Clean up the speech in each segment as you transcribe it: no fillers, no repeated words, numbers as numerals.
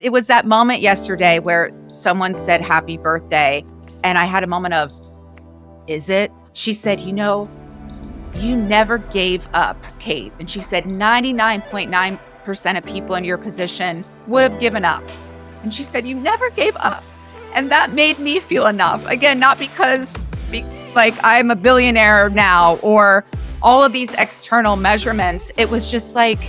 It was that moment yesterday where someone said happy birthday, and I had a moment of, is it? She said, you never gave up, Kate. And she said 99.9% of people in your position would have given up. And she said, you never gave up. And that made me feel enough. Again, not because like I'm a billionaire now or all of these external measurements. It was just like,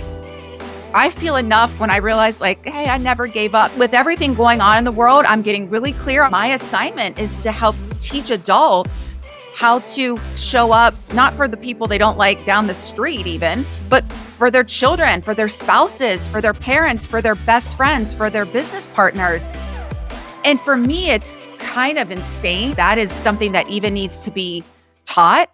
I feel enough when I realize like, hey, I never gave up. With everything going on in the world, I'm getting really clear. My assignment is to help teach adults how to show up, not for the people they don't like down the street even, but for their children, for their spouses, for their parents, for their best friends, for their business partners. And for me, it's kind of insane. That is something that even needs to be taught.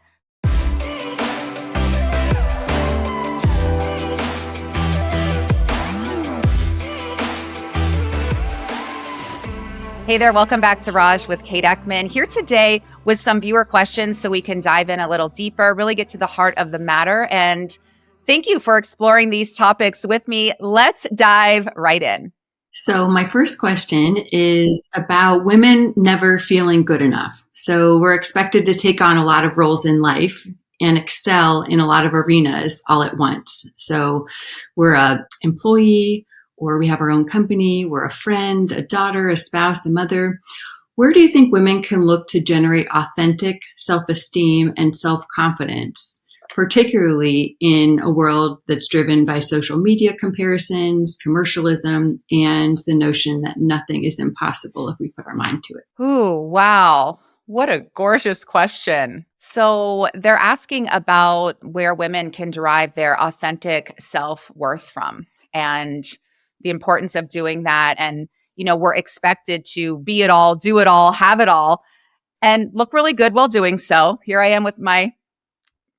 Hey there, welcome back to Rawish with Kate Eckman. Here today with some viewer questions so we can dive in a little deeper, really get to the heart of the matter. And thank you for exploring these topics with me. Let's dive right in. So my first question is about women never feeling good enough. So we're expected to take on a lot of roles in life and excel in a lot of arenas all at once. So we're an employee, or we have our own company, we're a friend, a daughter, a spouse, a mother. Where do you think women can look to generate authentic self-esteem and self-confidence, particularly in a world that's driven by social media comparisons, commercialism, and the notion that nothing is impossible if we put our mind to it? Ooh, wow. What a gorgeous question. So they're asking about where women can derive their authentic self-worth from and the importance of doing that. And, we're expected to be it all, do it all, have it all, and look really good while doing so. Here I am with my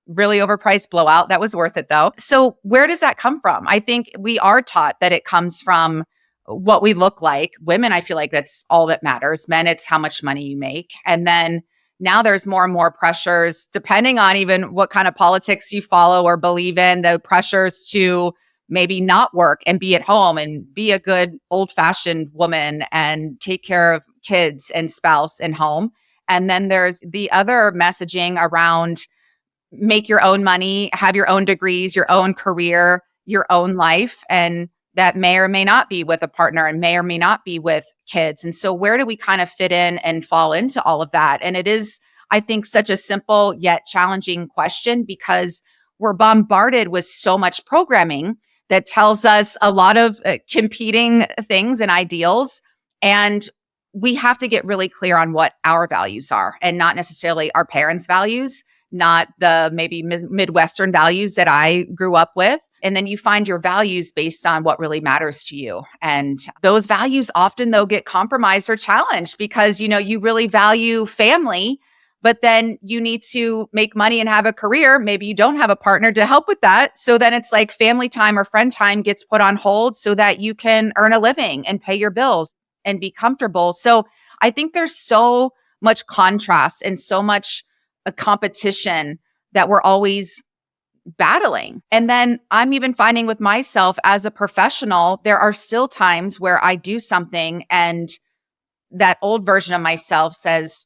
really overpriced blowout. That was worth it though. So where does that come from? I think we are taught that it comes from what we look like. Women, I feel like that's all that matters. Men, it's how much money you make. And then now there's more and more pressures, depending on even what kind of politics you follow or believe in, the pressures to maybe not work and be at home and be a good old-fashioned woman and take care of kids and spouse and home. And then there's the other messaging around make your own money, have your own degrees, your own career, your own life. And that may or may not be with a partner and may or may not be with kids. And so where do we kind of fit in and fall into all of that? And it is, I think, such a simple yet challenging question because we're bombarded with so much programming that tells us a lot of competing things and ideals. And we have to get really clear on what our values are and not necessarily our parents' values, not the maybe Midwestern values that I grew up with. And then you find your values based on what really matters to you. And those values often, though, get compromised or challenged because, you really value family, but then you need to make money and have a career. Maybe you don't have a partner to help with that. So then it's like family time or friend time gets put on hold so that you can earn a living and pay your bills and be comfortable. So I think there's so much contrast and so much a competition that we're always battling. And then I'm even finding with myself as a professional, there are still times where I do something and that old version of myself says,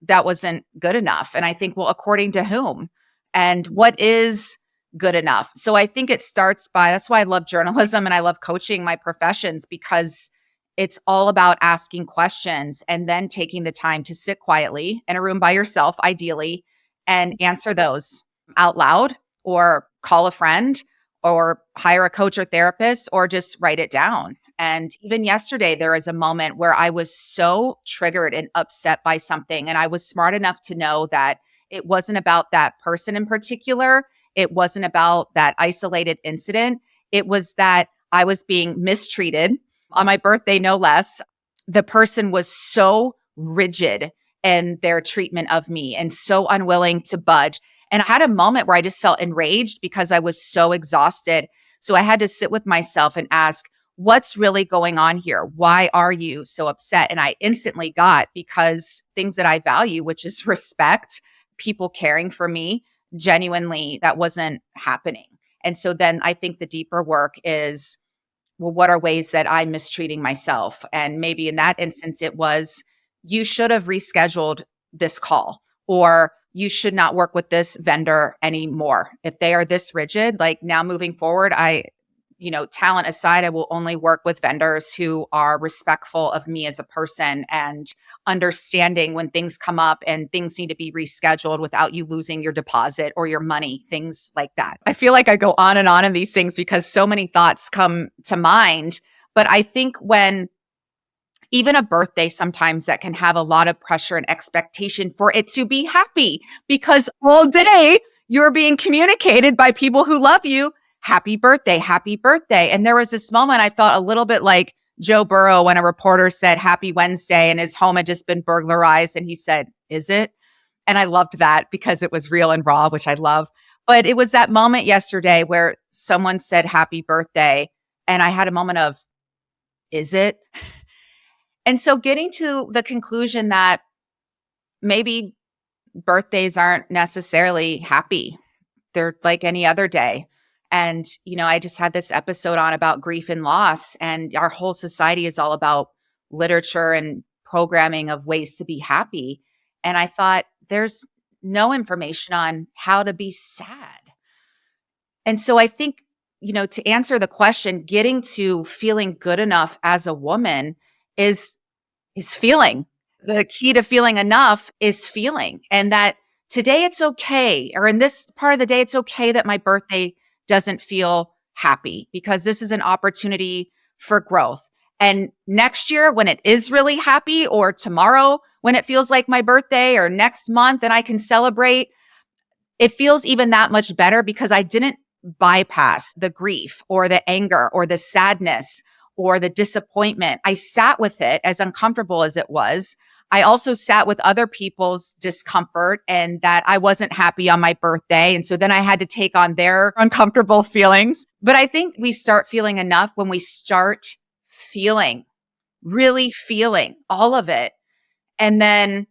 that wasn't good enough. And I think, well, according to whom? And what is good enough? So I think it starts by, that's why I love journalism and I love coaching my professions because it's all about asking questions and then taking the time to sit quietly in a room by yourself, ideally, and answer those out loud or call a friend or hire a coach or therapist or just write it down. And even yesterday, there was a moment where I was so triggered and upset by something. And I was smart enough to know that it wasn't about that person in particular. It wasn't about that isolated incident. It was that I was being mistreated on my birthday, no less. The person was so rigid in their treatment of me and so unwilling to budge. And I had a moment where I just felt enraged because I was so exhausted. So I had to sit with myself and ask, what's really going on here? Why are you so upset? And I instantly got because things that I value, which is respect, people caring for me, genuinely, that wasn't happening. And so then I think the deeper work is well, what are ways that I'm mistreating myself? And maybe in that instance, it was, you should have rescheduled this call, or you should not work with this vendor anymore. If they are this rigid, like now moving forward, talent aside, I will only work with vendors who are respectful of me as a person and understanding when things come up and things need to be rescheduled without you losing your deposit or your money, things like that. I feel like I go on and on in these things because so many thoughts come to mind. But I think when even a birthday, sometimes that can have a lot of pressure and expectation for it to be happy, because all day you're being communicated by people who love you, happy birthday, happy birthday. And there was this moment I felt a little bit like Joe Burrow when a reporter said happy Wednesday and his home had just been burglarized. And he said, is it? And I loved that because it was real and raw, which I love. But it was that moment yesterday where someone said happy birthday. And I had a moment of, is it? And so getting to the conclusion that maybe birthdays aren't necessarily happy. They're like any other day. And, I just had this episode on about grief and loss, and our whole society is all about literature and programming of ways to be happy. And I thought there's no information on how to be sad. And so I think, to answer the question, getting to feeling good enough as a woman is feeling. The key to feeling enough is feeling. And that today it's okay, or in this part of the day, it's okay that my birthday doesn't feel happy, because this is an opportunity for growth. And next year when it is really happy, or tomorrow when it feels like my birthday, or next month and I can celebrate, it feels even that much better because I didn't bypass the grief or the anger or the sadness or the disappointment. I sat with it, as uncomfortable as it was. I also sat with other people's discomfort and that I wasn't happy on my birthday. And so then I had to take on their uncomfortable feelings. But I think we start feeling enough when we start feeling, really feeling all of it. And then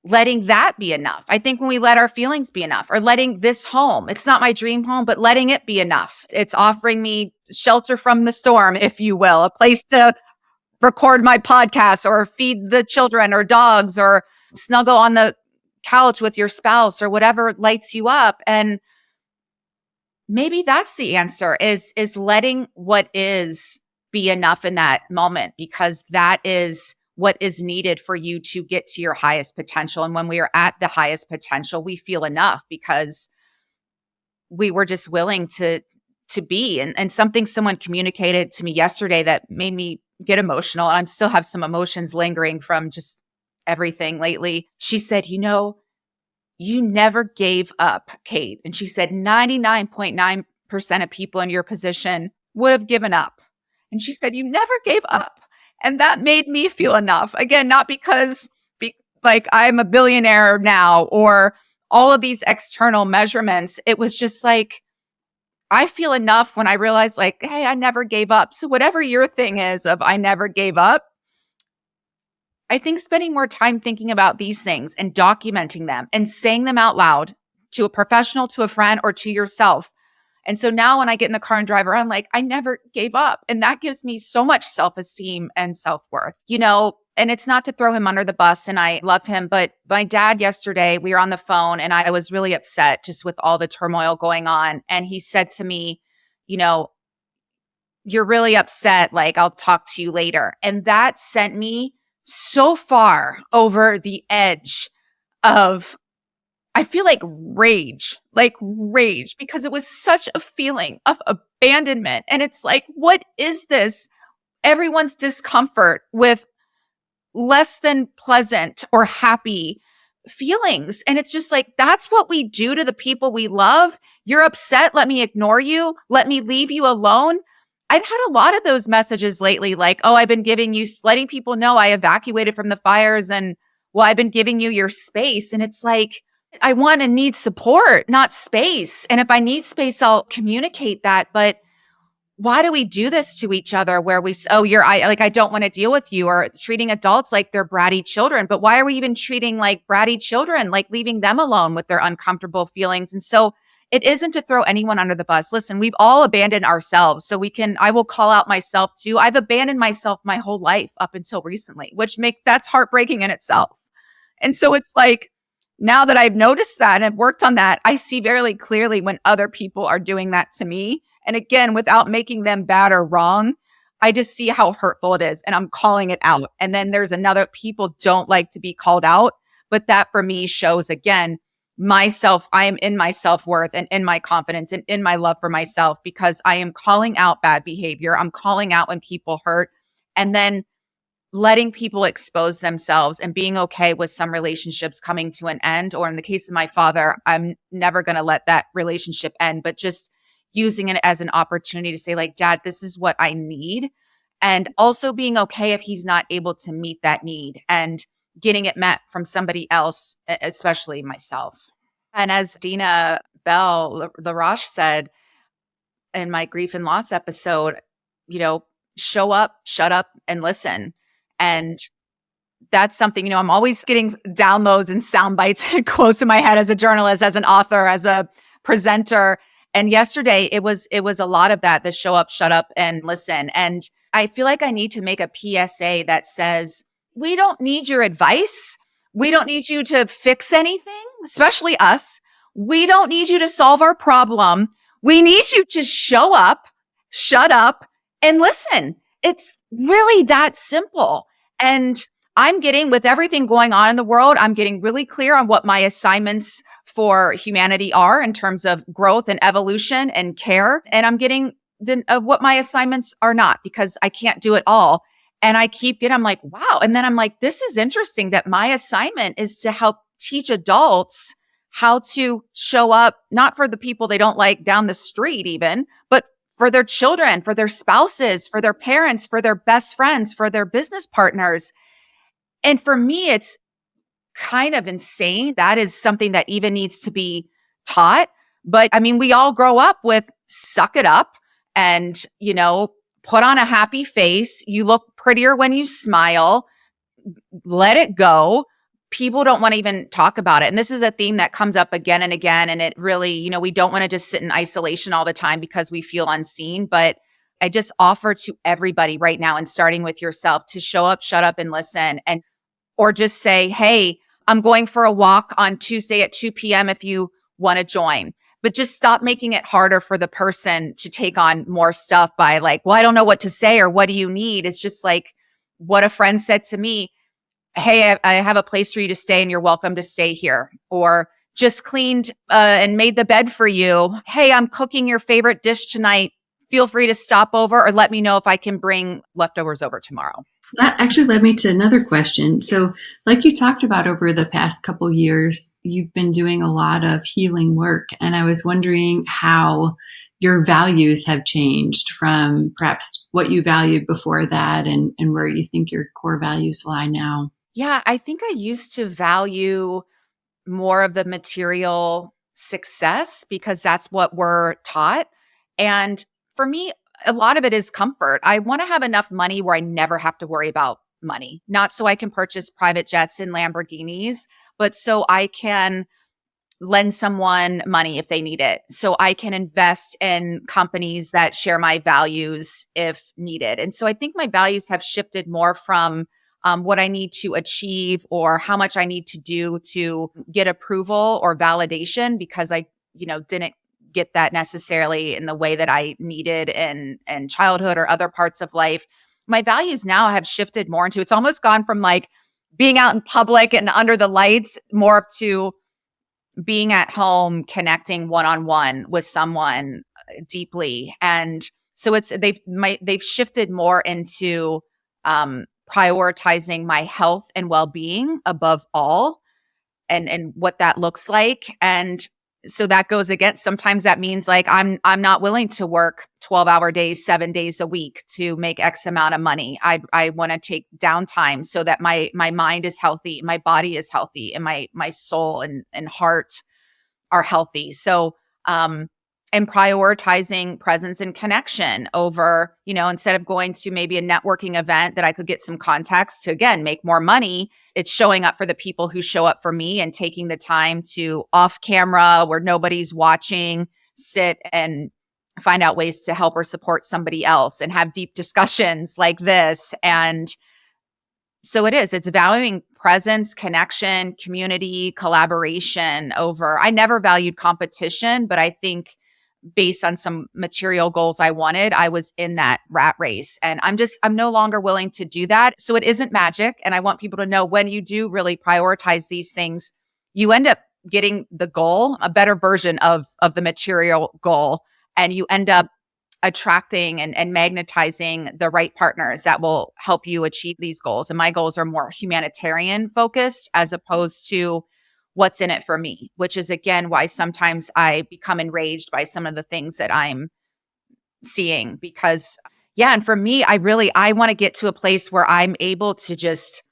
letting that be enough. I think when we let our feelings be enough, or letting this home, it's not my dream home, but letting it be enough. It's offering me shelter from the storm, if you will, a place to record my podcast or feed the children or dogs, or snuggle on the couch with your spouse, or whatever lights you up. And maybe that's the answer, is letting what is be enough in that moment, because that is what is needed for you to get to your highest potential. And when we are at the highest potential, we feel enough because we were just willing to be. And something someone communicated to me yesterday that made me get emotional, and I still have some emotions lingering from just everything lately. She said, you never gave up, Kate. And she said 99.9% of people in your position would have given up. And she said, you never gave up. And that made me feel enough. Again, not because like I'm a billionaire now or all of these external measurements. It was just like, I feel enough when I realize, like, hey, I never gave up. So whatever your thing is of I never gave up, I think spending more time thinking about these things and documenting them and saying them out loud to a professional, to a friend, or to yourself. And so now when I get in the car and drive around, like, I never gave up. And that gives me so much self-esteem and self-worth, and it's not to throw him under the bus, and I love him. But my dad yesterday, we were on the phone and I was really upset just with all the turmoil going on. And he said to me, you're really upset. Like, I'll talk to you later. And that sent me so far over the edge of, I feel like rage, because it was such a feeling of abandonment. And it's like, what is this? Everyone's discomfort with less than pleasant or happy feelings. And it's just like, that's what we do to the people we love. You're upset. Let me ignore you. Let me leave you alone. I've had a lot of those messages lately, like, oh, I've been letting people know I evacuated from the fires, and well, I've been giving you your space. And it's like, I want and need support, not space. And if I need space, I'll communicate that. But why do we do this to each other where I don't want to deal with you, or treating adults like they're bratty children? But why are we even treating like bratty children, like leaving them alone with their uncomfortable feelings? And so it isn't to throw anyone under the bus. Listen, we've all abandoned ourselves. So I will call out myself too. I've abandoned myself my whole life up until recently, that's heartbreaking in itself. And so it's like, now that I've noticed that and I've worked on that, I see very clearly when other people are doing that to me. And again, without making them bad or wrong, I just see how hurtful it is and I'm calling it out. And then there's another, people don't like to be called out, but that for me shows again, I am in my self-worth and in my confidence and in my love for myself because I am calling out bad behavior. I'm calling out when people hurt and then letting people expose themselves and being okay with some relationships coming to an end. Or in the case of my father, I'm never going to let that relationship end, but just using it as an opportunity to say like, Dad, this is what I need. And also being okay if he's not able to meet that need and getting it met from somebody else, especially myself. And as Dina Bell, the Rawish said in my grief and loss episode, show up, shut up, and listen. And that's something, I'm always getting downloads and sound bites and quotes in my head as a journalist, as an author, as a presenter. And yesterday it was a lot of that, the show up, shut up, and listen. And I feel like I need to make a PSA that says, we don't need your advice. We don't need you to fix anything, especially us. We don't need you to solve our problem. We need you to show up, shut up, and listen. It's really that simple. And with everything going on in the world, I'm getting really clear on what my assignments for humanity are in terms of growth and evolution and care. And I'm getting of what my assignments are not, because I can't do it all. And I'm like, wow. And then I'm like, this is interesting that my assignment is to help teach adults how to show up, not for the people they don't like down the street even, but for their children, for their spouses, for their parents, for their best friends, for their business partners. And for me, it's kind of insane. That is something that even needs to be taught. But I mean, we all grow up with suck it up and, put on a happy face. You look prettier when you smile. Let it go. People don't want to even talk about it. And this is a theme that comes up again and again. And it really, we don't want to just sit in isolation all the time because we feel unseen. But I just offer to everybody right now, and starting with yourself, to show up, shut up, and listen. Or just say, hey, I'm going for a walk on Tuesday at 2 p.m. if you want to join. But just stop making it harder for the person to take on more stuff by like, well, I don't know what to say, or what do you need? It's just like what a friend said to me. Hey, I have a place for you to stay and you're welcome to stay here. Or just cleaned and made the bed for you. Hey, I'm cooking your favorite dish tonight. Feel free to stop over or let me know if I can bring leftovers over tomorrow. That actually led me to another question. So like you talked about over the past couple years, you've been doing a lot of healing work. And I was wondering how your values have changed from perhaps what you valued before that and where you think your core values lie now. Yeah, I think I used to value more of the material success because that's what we're taught. And for me, a lot of it is comfort. I want to have enough money where I never have to worry about money, not so I can purchase private jets and Lamborghinis, but so I can lend someone money if they need it. So I can invest in companies that share my values if needed. And so I think my values have shifted more from what I need to achieve or how much I need to do to get approval or validation, because I, didn't get that necessarily in the way that I needed in childhood or other parts of life. My values now have shifted more into, it's almost gone from like being out in public and under the lights more up to being at home, connecting one-on-one with someone deeply. And so they've shifted more into prioritizing my health and well-being above all, and what that looks like. And so that goes against, sometimes that means like I'm not willing to work 12-hour days, 7 days a week to make X amount of money. I want to take downtime so that my mind is healthy, my body is healthy, and my soul and heart are healthy. So and prioritizing presence and connection over, instead of going to maybe a networking event that I could get some contacts to, again, make more money, it's showing up for the people who show up for me and taking the time to off camera where nobody's watching, sit and find out ways to help or support somebody else and have deep discussions like this. And so it's valuing presence, connection, community, collaboration over, I never valued competition, but I think based on some material goals I wanted, I was in that rat race. And I'm no longer willing to do that. So it isn't magic. And I want people to know when you do really prioritize these things, you end up getting the goal, a better version of the material goal. And you end up attracting and magnetizing the right partners that will help you achieve these goals. And my goals are more humanitarian focused as opposed to what's in it for me, which is again why sometimes I become enraged by some of the things that I'm seeing because and for me, I want to get to a place where I'm able to just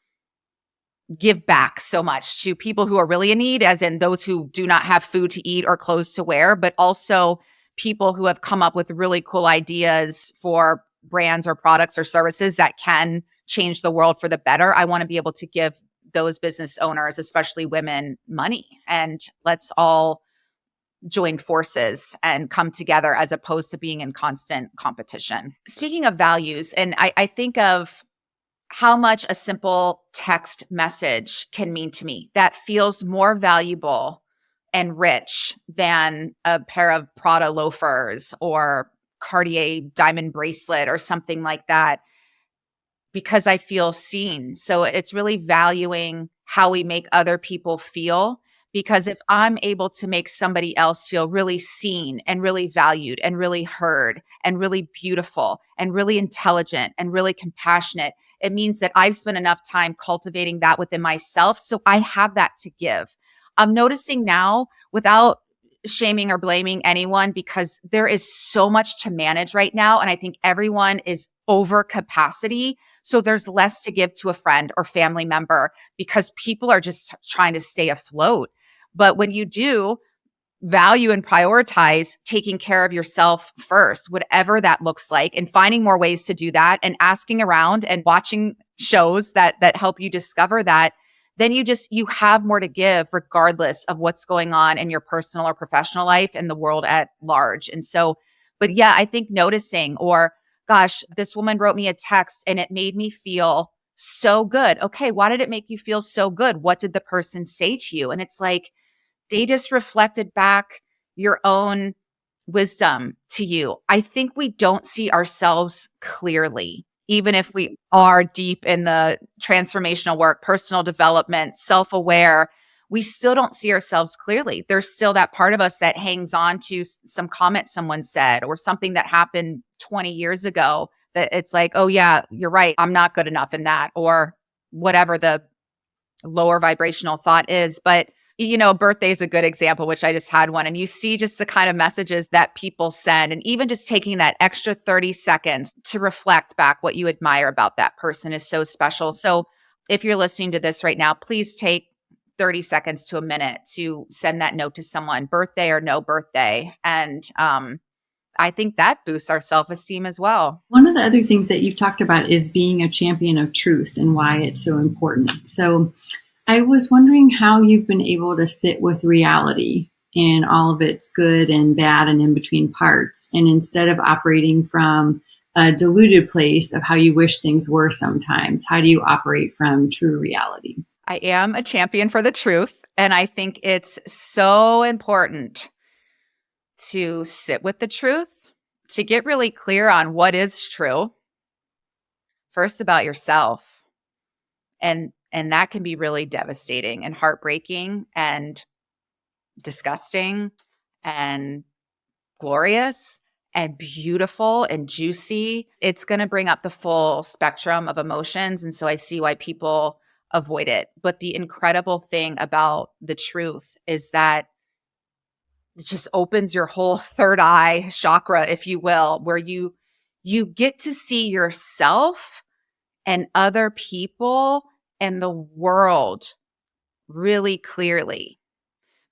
give back so much to people who are really in need, as in those who do not have food to eat or clothes to wear, but also people who have come up with really cool ideas for brands or products or services that can change the world for the better. I want to be able to give those business owners, especially women, money. And let's all join forces and come together as opposed to being in constant competition. Speaking of values, and I think of how much a simple text message can mean to me that feels more valuable and rich than a pair of Prada loafers or Cartier diamond bracelet or something like that, because I feel seen. So it's really valuing how we make other people feel. Because if I'm able to make somebody else feel really seen and really valued and really heard and really beautiful and really intelligent and really compassionate, it means that I've spent enough time cultivating that within myself. So I have that to give. I'm noticing now, without shaming or blaming anyone, because there is so much to manage right now. And I think everyone is over capacity. So there's less to give to a friend or family member because people are just trying to stay afloat. But when you do value and prioritize taking care of yourself first, whatever that looks like, and finding more ways to do that and asking around and watching shows that help you discover that, then you have more to give regardless of what's going on in your personal or professional life and the world at large. And so, but I think noticing, or gosh, this woman wrote me a text and it made me feel so good. Okay, why did it make you feel so good? What did the person say to you? And it's like, they just reflected back your own wisdom to you. I think we don't see ourselves clearly, even if we are deep in the transformational work, personal development, self-aware, we still don't see ourselves clearly. There's still that part of us that hangs on to some comment someone said or something that happened 20 years ago that it's like, oh yeah, you're right. I'm not good enough in that, or whatever the lower vibrational thought is. But birthday is a good example, which I just had one. And you see just the kind of messages that people send, and even just taking that extra 30 seconds to reflect back what you admire about that person is so special. So if you're listening to this right now, please take 30 seconds to a minute to send that note to someone, birthday or no birthday. And I think that boosts our self-esteem as well. One of the other things that you've talked about is being a champion of truth and why it's so important. So I was wondering how you've been able to sit with reality and all of its good and bad and in between parts. And instead of operating from a diluted place of how you wish things were sometimes, how do you operate from true reality? I am a champion for the truth. And I think it's so important to sit with the truth, to get really clear on what is true, first about yourself. And that can be really devastating and heartbreaking and disgusting and glorious and beautiful and juicy. It's going to bring up the full spectrum of emotions. And so I see why people avoid it. But the incredible thing about the truth is that it just opens your whole third eye chakra, if you will, where you get to see yourself and other people and the world really clearly.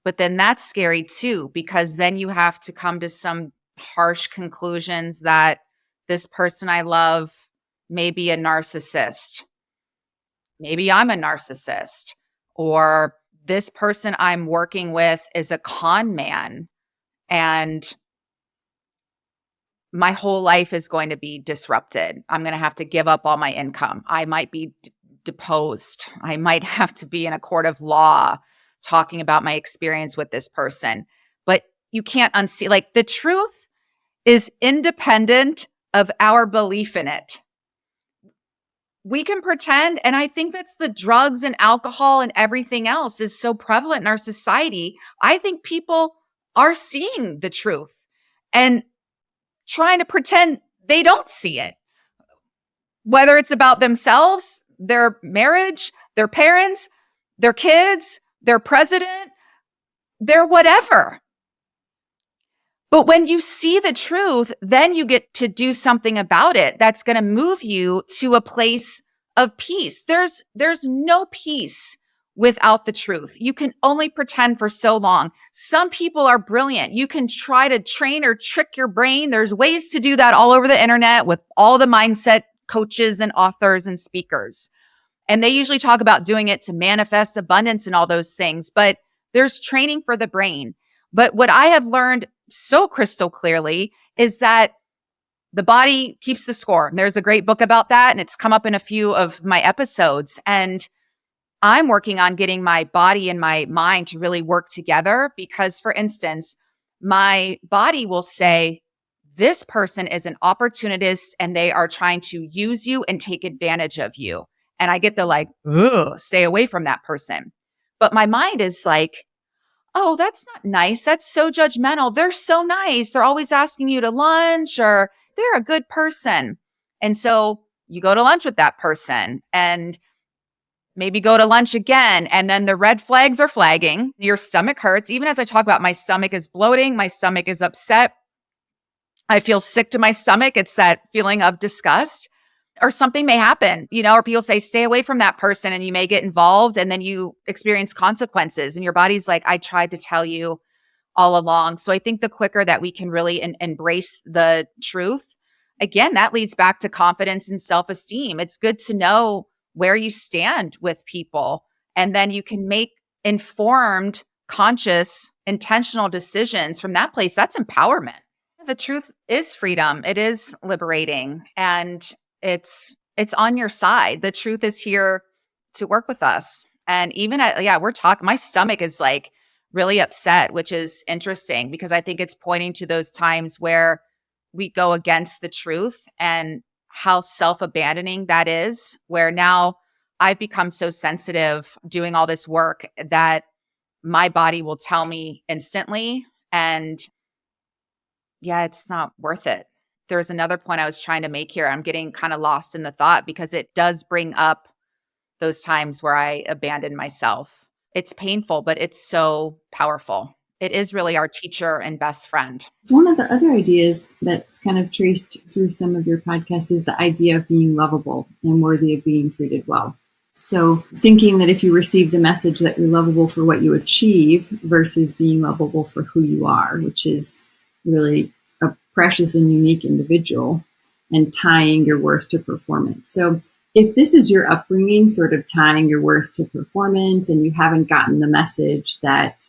But then that's scary too, because then you have to come to some harsh conclusions that this person I love may be a narcissist. Maybe I'm a narcissist, or this person I'm working with is a con man, and my whole life is going to be disrupted. I'm going to have to give up all my income. I might be deposed. I might have to be in a court of law talking about my experience with this person. But you can't unsee, like, the truth is independent of our belief in it. We can pretend, and I think that's the drugs and alcohol and everything else is so prevalent in our society. I think people are seeing the truth and trying to pretend they don't see it, whether it's about themselves, their marriage, their parents, their kids, their president, their whatever. But when you see the truth, then you get to do something about it that's going to move you to a place of peace. There's no peace without the truth. You can only pretend for so long. Some people are brilliant. You can try to train or trick your brain. There's ways to do that all over the internet with all the mindset coaches and authors and speakers. And they usually talk about doing it to manifest abundance and all those things, but there's training for the brain. But what I have learned so crystal clearly is that the body keeps the score. There's a great book about that, and it's come up in a few of my episodes. And I'm working on getting my body and my mind to really work together because, for instance, my body will say, this person is an opportunist and they are trying to use you and take advantage of you. And I get the like, ugh, stay away from that person. But my mind is like, oh, that's not nice. That's so judgmental. They're so nice. They're always asking you to lunch, or they're a good person. And so you go to lunch with that person and maybe go to lunch again. And then the red flags are flagging. Your stomach hurts. Even as I talk about, my stomach is bloating. My stomach is upset. I feel sick to my stomach. It's that feeling of disgust. Or something may happen, or people say, stay away from that person, and you may get involved and then you experience consequences and your body's like, I tried to tell you all along. So I think the quicker that we can really embrace the truth, again, that leads back to confidence and self-esteem. It's good to know where you stand with people, and then you can make informed, conscious, intentional decisions from that place. That's empowerment. The truth is freedom. It is liberating, and it's on your side. The truth is here to work with us. And even we're talking, my stomach is like really upset, which is interesting because I think it's pointing to those times where we go against the truth and how self-abandoning that is, where now I've become so sensitive doing all this work that my body will tell me instantly. And yeah, it's not worth it. There's another point I was trying to make here. I'm getting kind of lost in the thought because it does bring up those times where I abandoned myself. It's painful, but it's so powerful. It is really our teacher and best friend. It's one of the other ideas that's kind of traced through some of your podcasts is the idea of being lovable and worthy of being treated well. So thinking that if you receive the message that you're lovable for what you achieve versus being lovable for who you are, which is really a precious and unique individual, and tying your worth to performance. So if this is your upbringing, sort of tying your worth to performance, and you haven't gotten the message that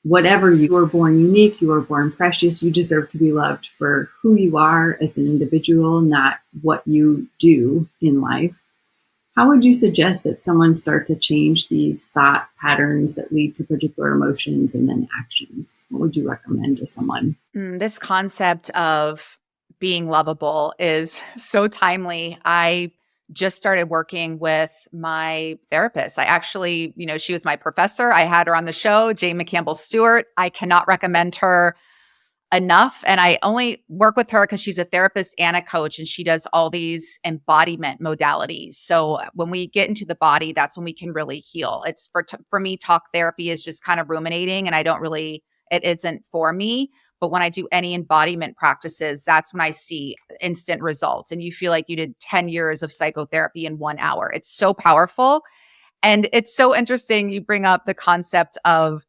whatever, you were born unique, you were born precious, you deserve to be loved for who you are as an individual, not what you do in life, how would you suggest that someone start to change these thought patterns that lead to particular emotions and then actions? What would you recommend to someone? This concept of being lovable is so timely. I just started working with my therapist. I actually, she was my professor. I had her on the show, Jane McCampbell Stewart. I cannot recommend her enough. And I only work with her because she's a therapist and a coach, and she does all these embodiment modalities. So when we get into the body, that's when we can really heal. It's for me, talk therapy is just kind of ruminating, and it isn't for me. But when I do any embodiment practices, that's when I see instant results. And you feel like you did 10 years of psychotherapy in 1 hour. It's so powerful. And it's so interesting. You bring up the concept of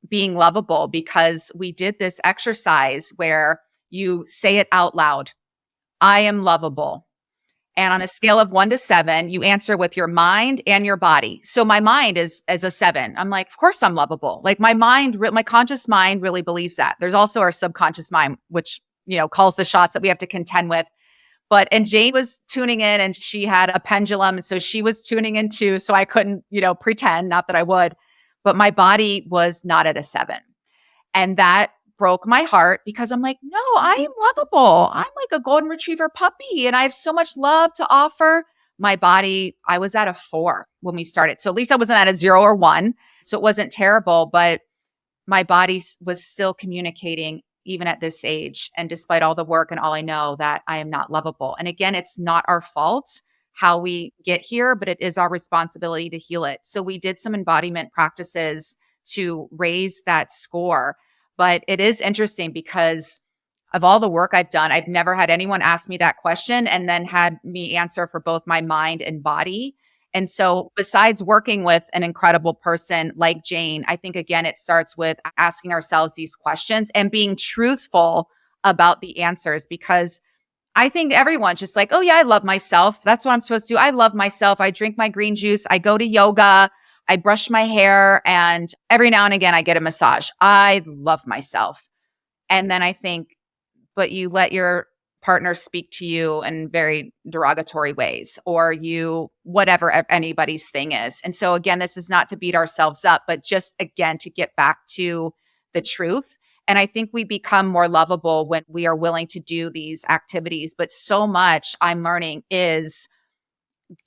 being lovable because we did this exercise where you say it out loud. I am lovable. And on a scale of 1 to 7, you answer with your mind and your body. So my mind is as a 7. I'm like, of course I'm lovable. Like my mind, my conscious mind really believes that. There's also our subconscious mind, which, calls the shots that we have to contend with. And Jane was tuning in and she had a pendulum. So she was tuning in too. So I couldn't, pretend, not that I would, but my body was not at a 7. And that broke my heart because I'm like, no, I am lovable. I'm like a golden retriever puppy and I have so much love to offer. My body, I was at a 4 when we started. So at least I wasn't at a 0 or 1. So it wasn't terrible, but my body was still communicating even at this age. And despite all the work and all I know, that I am not lovable. And again, it's not our fault how we get here, but it is our responsibility to heal it. So we did some embodiment practices to raise that score. But it is interesting because of all the work I've done, I've never had anyone ask me that question and then had me answer for both my mind and body. And so besides working with an incredible person like Jane, I think, again, it starts with asking ourselves these questions and being truthful about the answers, because I think everyone's just like, oh yeah, I love myself. That's what I'm supposed to do. I love myself. I drink my green juice. I go to yoga. I brush my hair, and every now and again I get a massage. I love myself. And then I think, but you let your partner speak to you in very derogatory ways, or whatever anybody's thing is. And so again, this is not to beat ourselves up, but just again, to get back to the truth. And I think we become more lovable when we are willing to do these activities. But so much I'm learning is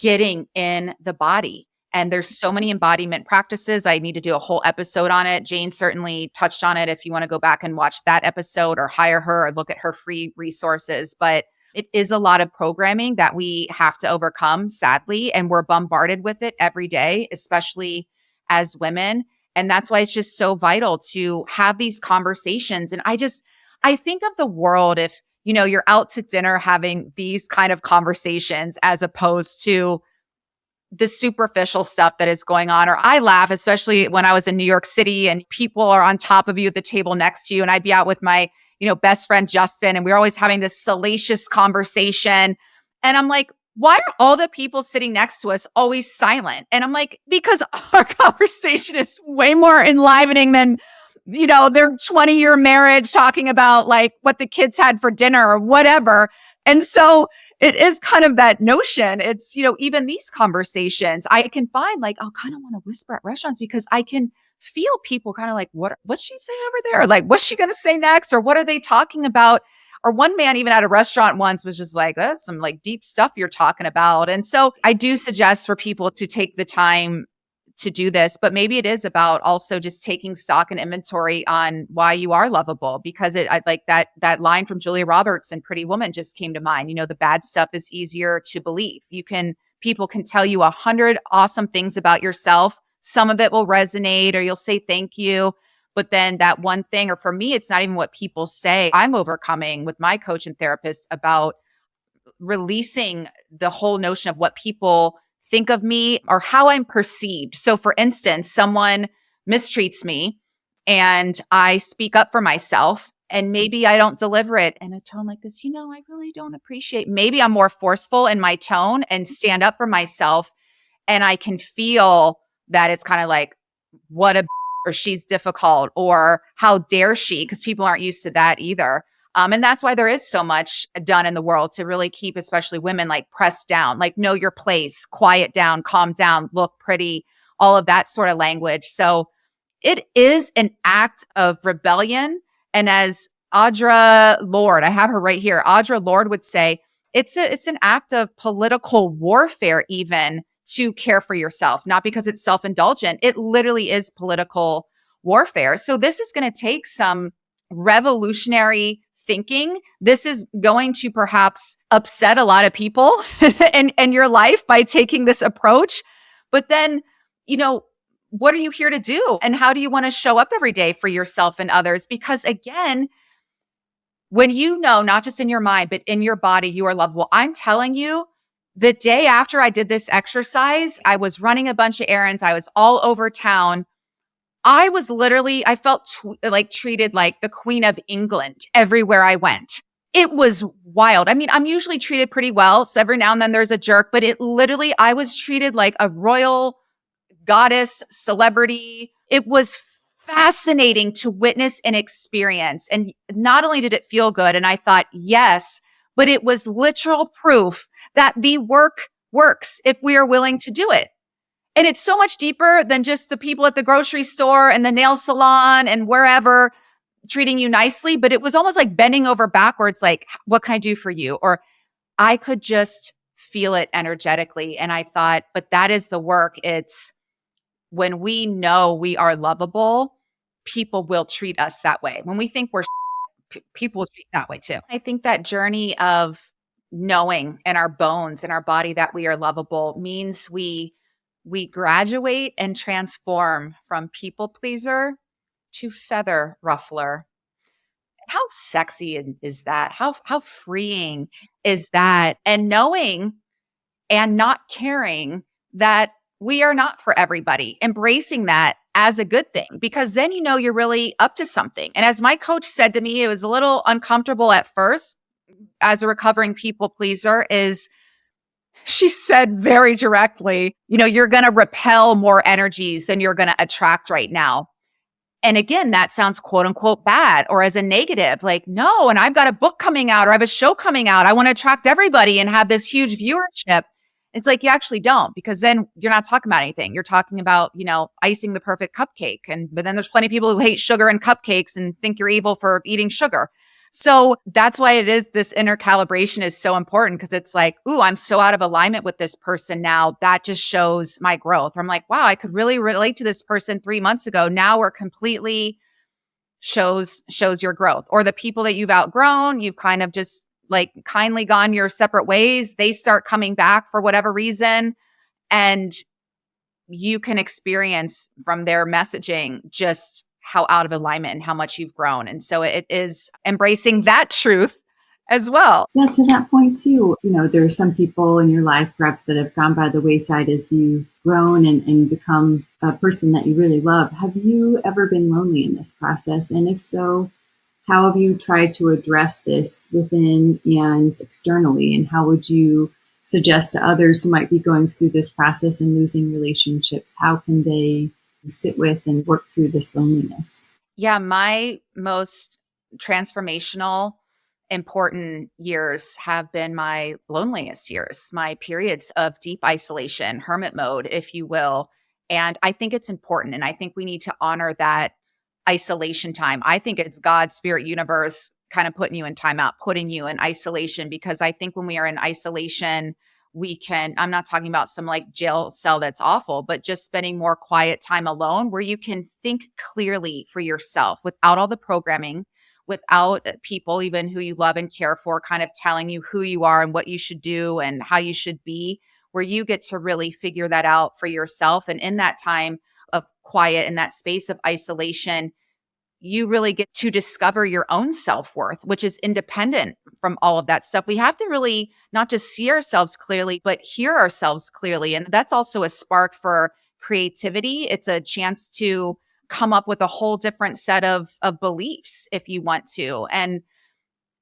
getting in the body. And there's so many embodiment practices. I need to do a whole episode on it. Jane certainly touched on it if you want to go back and watch that episode or hire her or look at her free resources. But it is a lot of programming that we have to overcome, sadly, and we're bombarded with it every day, especially as women. And that's why it's just so vital to have these conversations. And I think of the world if, you're out to dinner having these kind of conversations as opposed to the superficial stuff that is going on. Or I laugh, especially when I was in New York City and people are on top of you at the table next to you. And I'd be out with my, best friend, Justin, and we we're always having this salacious conversation. And I'm like, why are all the people sitting next to us always silent? And I'm like, because our conversation is way more enlivening than, their 20-year marriage talking about like what the kids had for dinner or whatever. And so it is kind of that notion. It's, even these conversations, I can find like, I'll kind of want to whisper at restaurants because I can feel people kind of like, what's she saying over there? Or like, what's she going to say next? Or what are they talking about? Or one man even at a restaurant once was just like, that's some like deep stuff you're talking about. And so I do suggest for people to take the time to do this, but maybe it is about also just taking stock and inventory on why you are lovable, because I like that line from Julia Roberts in Pretty Woman just came to mind. The bad stuff is easier to believe. People can tell you 100 awesome things about yourself. Some of it will resonate or you'll say thank you. But then that one thing, or for me, it's not even what people say. I'm overcoming with my coach and therapist about releasing the whole notion of what people think of me or how I'm perceived. So for instance, someone mistreats me and I speak up for myself and maybe I don't deliver it in a tone like this, I really don't appreciate. Maybe I'm more forceful in my tone and stand up for myself. And I can feel that it's kind of like, what a or she's difficult or how dare she? Because people aren't used to that either. And that's why there is so much done in the world to really keep, especially women, like pressed down, like know your place, quiet down, calm down, look pretty, all of that sort of language. So it is an act of rebellion. And as Audre Lorde, I have her right here, Audre Lorde would say, it's an act of political warfare even to care for yourself, not because it's self-indulgent. It literally is political warfare. So this is going to take some revolutionary thinking. This is going to perhaps upset a lot of people in your life by taking this approach. But then, what are you here to do? And how do you want to show up every day for yourself and others? Because again, when not just in your mind, but in your body, you are lovable. I'm telling you, the day after I did this exercise, I was running a bunch of errands. I was all over town. I was literally, I felt like treated like the Queen of England everywhere I went. It was wild. I mean, I'm usually treated pretty well. So every now and then there's a jerk, but it literally, I was treated like a royal goddess celebrity. It was fascinating to witness and experience. And not only did it feel good, and I thought, yes, but it was literal proof that the work works if we are willing to do it. And it's so much deeper than just the people at the grocery store and the nail salon and wherever treating you nicely. But it was almost like bending over backwards, like, what can I do for you? Or I could just feel it energetically. And I thought, but that is the work. It's when we know we are lovable, people will treat us that way. When we think we're people will treat that way too. I think that journey of knowing in our bones and our body that we are lovable means we graduate and transform from people pleaser to feather ruffler. How sexy is that? How freeing is that? And knowing and not caring that we are not for everybody, embracing that as a good thing, because then you know you're really up to something. And as my coach said to me, it was a little uncomfortable at first as a recovering people pleaser, is she said very directly, you're going to repel more energies than you're going to attract right now. And again, that sounds quote unquote bad or as a negative, like, no, and I've got a book coming out or I have a show coming out. I want to attract everybody and have this huge viewership. It's like, you actually don't, because then you're not talking about anything. You're talking about, icing the perfect cupcake. But then there's plenty of people who hate sugar and cupcakes and think you're evil for eating sugar. So that's why it is, this inner calibration is so important, because it's like, ooh, I'm so out of alignment with this person now. That just shows my growth. Or I'm like, wow, I could really relate to this person 3 months ago. Now we're completely shows your growth. Or the people that you've outgrown, you've kind of just like kindly gone your separate ways. They start coming back for whatever reason. And you can experience from their messaging just how out of alignment and how much you've grown. And so it is embracing that truth as well. Yeah, to that point too, there are some people in your life perhaps that have gone by the wayside as you've grown and become a person that you really love. Have you ever been lonely in this process? And if so, how have you tried to address this within and externally? And how would you suggest to others who might be going through this process and losing relationships, how can they sit with and work through this loneliness? Yeah, my most transformational, important years have been my loneliest years, my periods of deep isolation, hermit mode, if you will. And I think it's important. And I think we need to honor that isolation time. I think it's God, spirit, universe kind of putting you in timeout, putting you in isolation, because I think when we are in isolation, we can, I'm not talking about some like jail cell that's awful, but just spending more quiet time alone where you can think clearly for yourself without all the programming, without people even who you love and care for kind of telling you who you are and what you should do and how you should be, where you get to really figure that out for yourself. And in that time of quiet, in that space of isolation, you really get to discover your own self-worth, which is independent from all of that stuff. We have to really not just see ourselves clearly, but hear ourselves clearly. And that's also a spark for creativity. It's a chance to come up with a whole different set of beliefs if you want to. And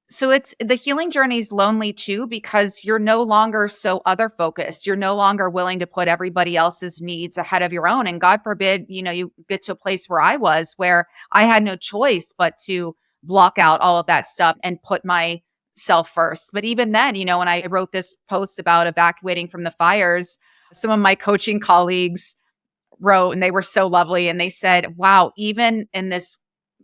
so it's the healing journey is lonely too, because you're no longer so other focused. You're no longer willing to put everybody else's needs ahead of your own. And God forbid, you get to a place where I was, where I had no choice but to block out all of that stuff and put myself first. But even then, when I wrote this post about evacuating from the fires, some of my coaching colleagues wrote, and they were so lovely. And they said, wow, even in this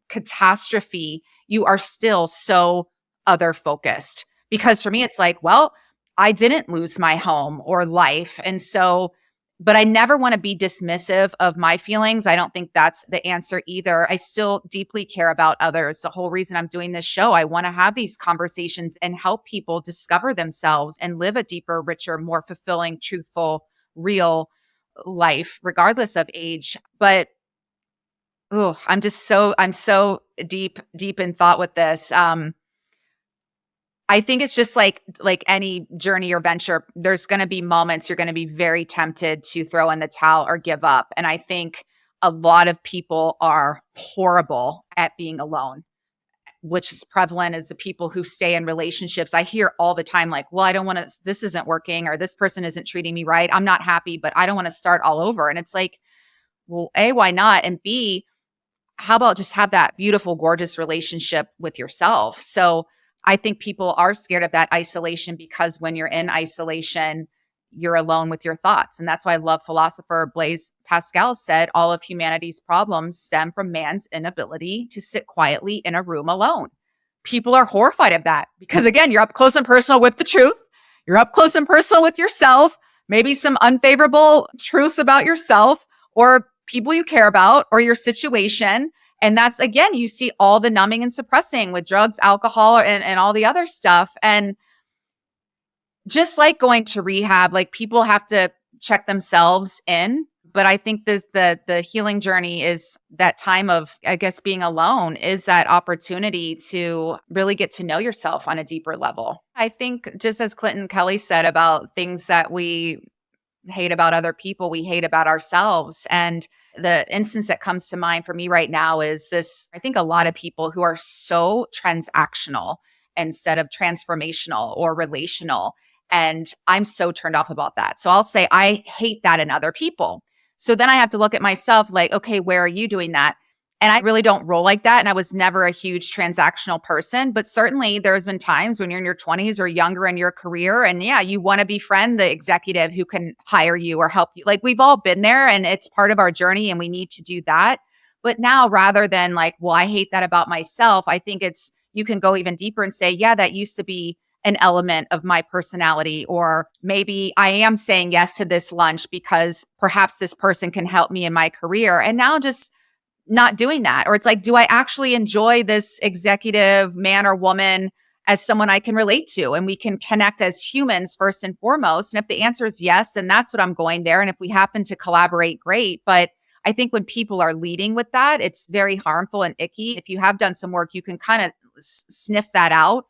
catastrophe, you are still so other focused. Because for me, it's like, well, I didn't lose my home or life. And so, but I never want to be dismissive of my feelings. I don't think that's the answer either. I still deeply care about others. The whole reason I'm doing this show, I want to have these conversations and help people discover themselves and live a deeper, richer, more fulfilling, truthful, real life, regardless of age. But oh, I'm so deep in thought with this. I think it's just like any journey or venture, there's going to be moments you're going to be very tempted to throw in the towel or give up. And I think a lot of people are horrible at being alone, which is prevalent is the people who stay in relationships. I hear all the time, like, well, I don't want to, this isn't working, or this person isn't treating me right. I'm not happy, but I don't want to start all over. And it's like, well, A, why not? And B, how about just have that beautiful, gorgeous relationship with yourself? So I think people are scared of that isolation because when you're in isolation, you're alone with your thoughts. And that's why I love philosopher Blaise Pascal said all of humanity's problems stem from man's inability to sit quietly in a room alone. People are horrified of that because, again, you're up close and personal with the truth. You're up close and personal with yourself, maybe some unfavorable truths about yourself or people you care about or your situation. And that's, again, you see all the numbing and suppressing with drugs, alcohol, and all the other stuff. And just like going to rehab, like people have to check themselves in. But I think the healing journey is that time of, I guess, being alone is that opportunity to really get to know yourself on a deeper level. I think just as Clinton Kelly said about things that we hate about other people, we hate about ourselves. And the instance that comes to mind for me right now is this, I think a lot of people who are so transactional instead of transformational or relational. And I'm so turned off about that. So I'll say, I hate that in other people. So then I have to look at myself like, okay, where are you doing that? And I really don't roll like that. And I was never a huge transactional person, but certainly there's been times when you're in your 20s or younger in your career. And yeah, you want to befriend the executive who can hire you or help you. Like we've all been there and it's part of our journey and we need to do that. But now rather than like, well, I hate that about myself, I think you can go even deeper and say, yeah, that used to be an element of my personality, or maybe I am saying yes to this lunch because perhaps this person can help me in my career. And now just not doing that. Or it's like, do I actually enjoy this executive man or woman as someone I can relate to and we can connect as humans first and foremost? And if the answer is yes, then that's what I'm going there. And if we happen to collaborate, great. But I think when people are leading with that, it's very harmful and icky. If you have done some work, you can kind of sniff that out,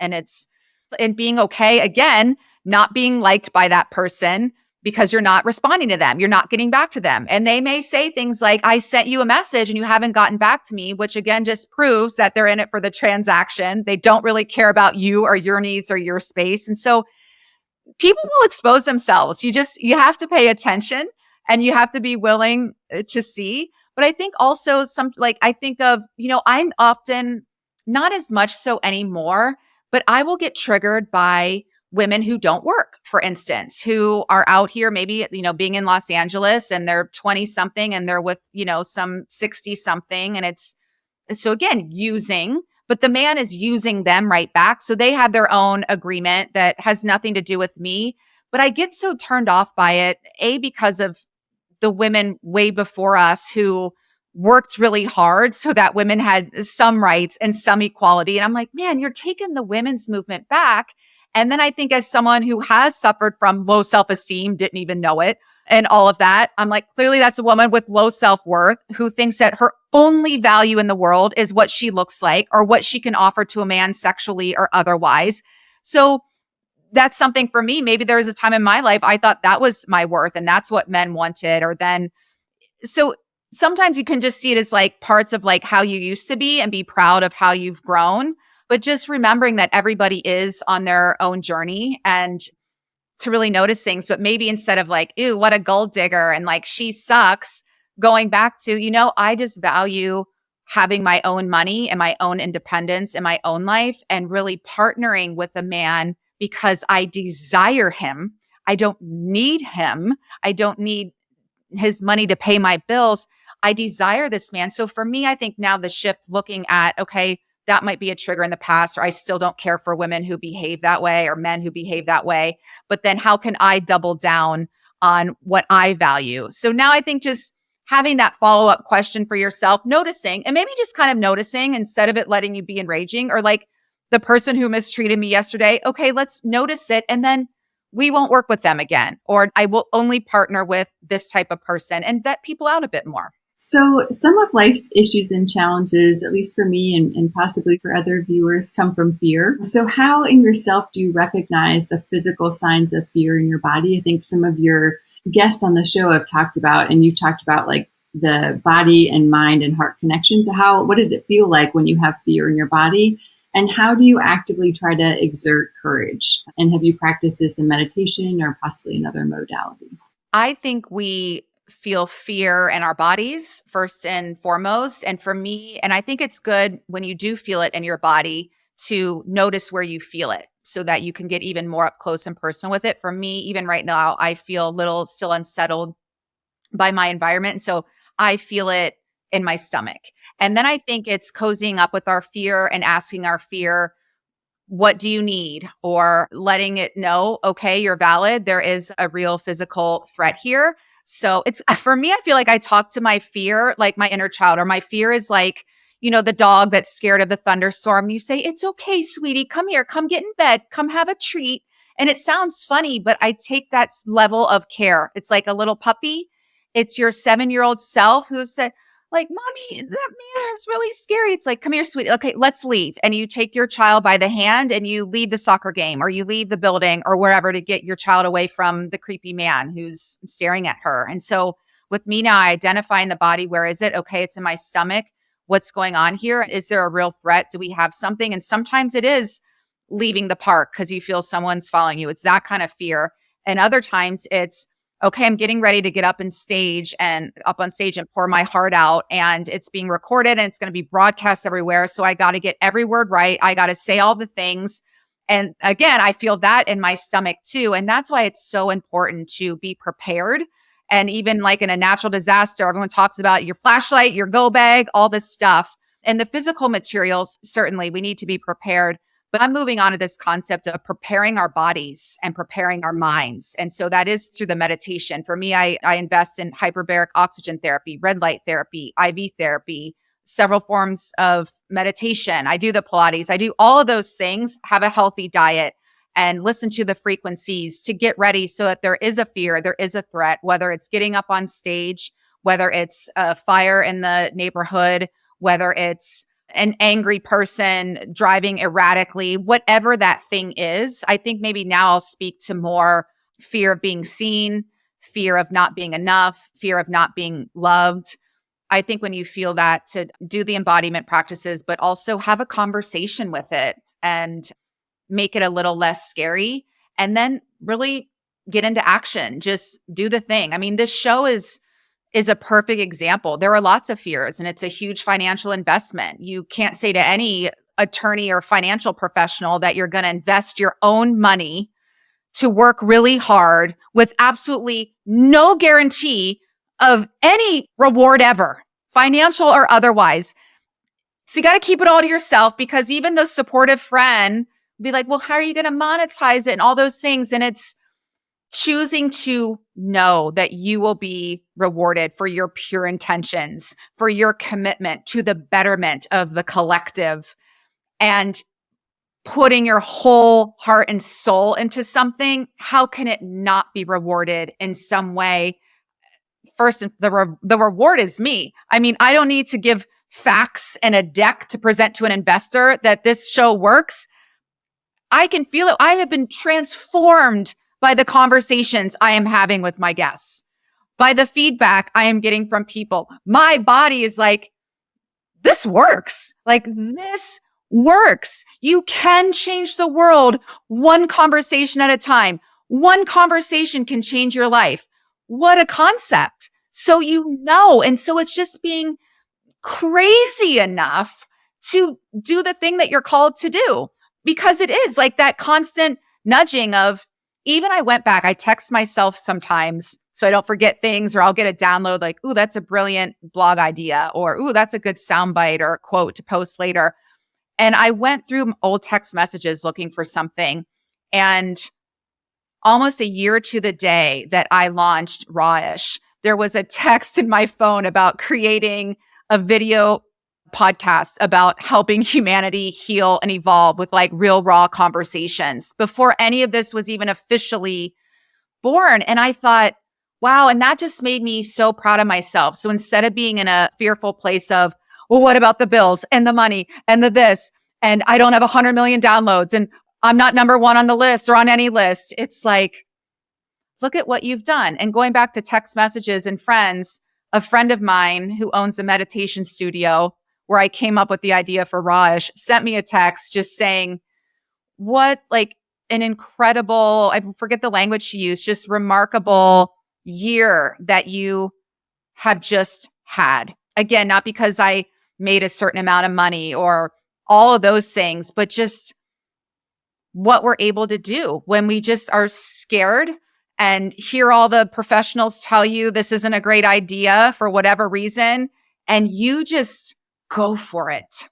and being okay, again, not being liked by that person because you're not responding to them. You're not getting back to them. And they may say things like, I sent you a message and you haven't gotten back to me, which again, just proves that they're in it for the transaction. They don't really care about you or your needs or your space. And so people will expose themselves. You have to pay attention and you have to be willing to see. But I think also I think of, I'm often not as much so anymore, but I will get triggered by women who don't work, for instance, who are out here, maybe, being in Los Angeles and they're 20 something and they're with, some 60 something. And it's, so again, but the man is using them right back. So they have their own agreement that has nothing to do with me. But I get so turned off by it, because of the women way before us who worked really hard so that women had some rights and some equality. And I'm like, man, you're taking the women's movement back. And then I think as someone who has suffered from low self-esteem, didn't even know it, and all of that, I'm like, clearly that's a woman with low self-worth who thinks that her only value in the world is what she looks like or what she can offer to a man sexually or otherwise. So that's something for me. Maybe there was a time in my life I thought that was my worth and that's what men wanted. So sometimes you can just see it as like parts of like how you used to be and be proud of how you've grown, but just remembering that everybody is on their own journey and to really notice things. But maybe instead of like, ew, what a gold digger and like she sucks, going back to, I just value having my own money and my own independence in my own life and really partnering with a man because I desire him. I don't need him. I don't need his money to pay my bills. I desire this man. So for me, I think now the shift looking at, okay, that might be a trigger in the past, or I still don't care for women who behave that way or men who behave that way. But then how can I double down on what I value? So now I think just having that follow-up question for yourself, noticing, and maybe just kind of noticing instead of it letting you be enraging, or like the person who mistreated me yesterday, okay, let's notice it. And then we won't work with them again, or I will only partner with this type of person, and vet people out a bit more. So some of life's issues and challenges, at least for me and possibly for other viewers, come from fear. So how in yourself do you recognize the physical signs of fear in your body? I think some of your guests on the show have talked about, and you've talked about like the body and mind and heart connection. So what does it feel like when you have fear in your body? And how do you actively try to exert courage? And have you practiced this in meditation or possibly another modality? I think we feel fear in our bodies first and foremost. And for me, and I think it's good when you do feel it in your body to notice where you feel it so that you can get even more up close and personal with it. For me, even right now, I feel a little still unsettled by my environment. And so I feel it in my stomach. And then I think it's cozying up with our fear and asking our fear, what do you need? Or letting it know, okay, you're valid. There is a real physical threat here. So it's for me, I feel like I talk to my fear, like my inner child, or my fear is like, the dog that's scared of the thunderstorm. You say, it's okay, sweetie, come here, come get in bed, come have a treat. And it sounds funny, but I take that level of care. It's like a little puppy. It's your 7-year-old self who said, like, mommy, that man is really scary. It's like, come here, sweetie. Okay, let's leave. And you take your child by the hand and you leave the soccer game or you leave the building or wherever to get your child away from the creepy man who's staring at her. And so with me now, I identify in the body, where is it? Okay, it's in my stomach. What's going on here? Is there a real threat? Do we have something? And sometimes it is leaving the park because you feel someone's following you. It's that kind of fear. And other times it's, okay, I'm getting ready to get up on stage and pour my heart out, and it's being recorded and it's going to be broadcast everywhere. So I got to get every word right. I got to say all the things. And again, I feel that in my stomach too. And that's why it's so important to be prepared. And even like in a natural disaster, everyone talks about your flashlight, your go bag, all this stuff. And the physical materials, certainly we need to be prepared. But I'm moving on to this concept of preparing our bodies and preparing our minds. And so that is through the meditation. For me, I invest in hyperbaric oxygen therapy, red light therapy, IV therapy, several forms of meditation. I do the Pilates. I do all of those things, have a healthy diet, and listen to the frequencies to get ready so that there is a fear, there is a threat, whether it's getting up on stage, whether it's a fire in the neighborhood, whether it's an angry person driving erratically, whatever that thing is. I think maybe now I'll speak to more fear of being seen, fear of not being enough, fear of not being loved. I think when you feel that, to do the embodiment practices, but also have a conversation with it and make it a little less scary, and then really get into action. Just do the thing. I mean, this show is a perfect example. There are lots of fears and it's a huge financial investment. You can't say to any attorney or financial professional that you're going to invest your own money to work really hard with absolutely no guarantee of any reward ever, financial or otherwise. So you got to keep it all to yourself, because even the supportive friend will be like, well, how are you going to monetize it and all those things? And it's choosing to know that you will be rewarded for your pure intentions, for your commitment to the betterment of the collective, and putting your whole heart and soul into something. How can it not be rewarded in some way? First, the reward is me. I mean, I don't need to give facts and a deck to present to an investor that this show works. I can feel it. I have been transformed by the conversations I am having with my guests, by the feedback I am getting from people. My body is like, this works. Like, this works. You can change the world one conversation at a time. One conversation can change your life. What a concept. So and so it's just being crazy enough to do the thing that you're called to do, because it is like that constant nudging of, even I went back, I text myself sometimes so I don't forget things, or I'll get a download like, ooh, that's a brilliant blog idea, or ooh, that's a good soundbite or quote to post later. And I went through old text messages looking for something. And almost a year to the day that I launched Rawish, there was a text in my phone about creating a video podcast about helping humanity heal and evolve with like real raw conversations before any of this was even officially born. And I thought, wow. And that just made me so proud of myself. So instead of being in a fearful place of, well, what about the bills and the money and the this, and I don't have 100 million downloads and I'm not number one on the list or on any list. It's like, look at what you've done. And going back to text messages and friends, a friend of mine who owns a meditation studio where I came up with the idea for Rawish sent me a text just saying, what like an incredible, I forget the language she used, just remarkable year that you have just had. Again, not because I made a certain amount of money or all of those things, but just what we're able to do when we just are scared and hear all the professionals tell you this isn't a great idea for whatever reason, and you just go for it.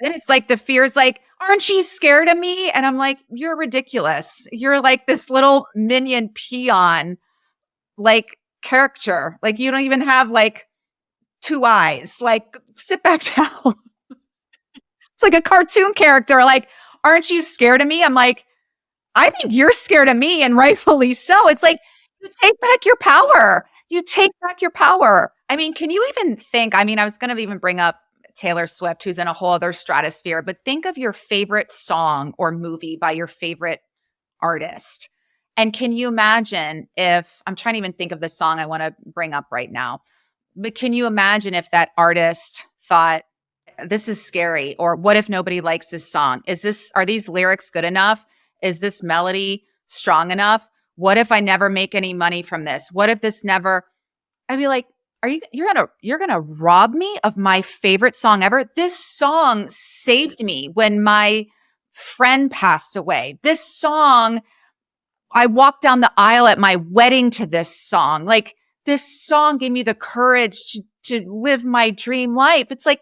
Then it's like the fear is like, aren't you scared of me? And I'm like, you're ridiculous. You're like this little minion peon, like character. Like you don't even have like two eyes. Like sit back down. It's like a cartoon character. Like, aren't you scared of me? I'm like, I think you're scared of me and rightfully so. It's like, you take back your power. You take back your power. I mean, can you even think? I mean, I was going to even bring up Taylor Swift, who's in a whole other stratosphere, but think of your favorite song or movie by your favorite artist. And can you imagine if, I'm trying to even think of the song I want to bring up right now, but can you imagine if that artist thought, this is scary, or what if nobody likes this song? Are these lyrics good enough? Is this melody strong enough? What if I never make any money from this? What if this never, I'd be like, you're gonna rob me of my favorite song ever? This song saved me when my friend passed away. This song, I walked down the aisle at my wedding to this song. Like this song gave me the courage to live my dream life. It's like,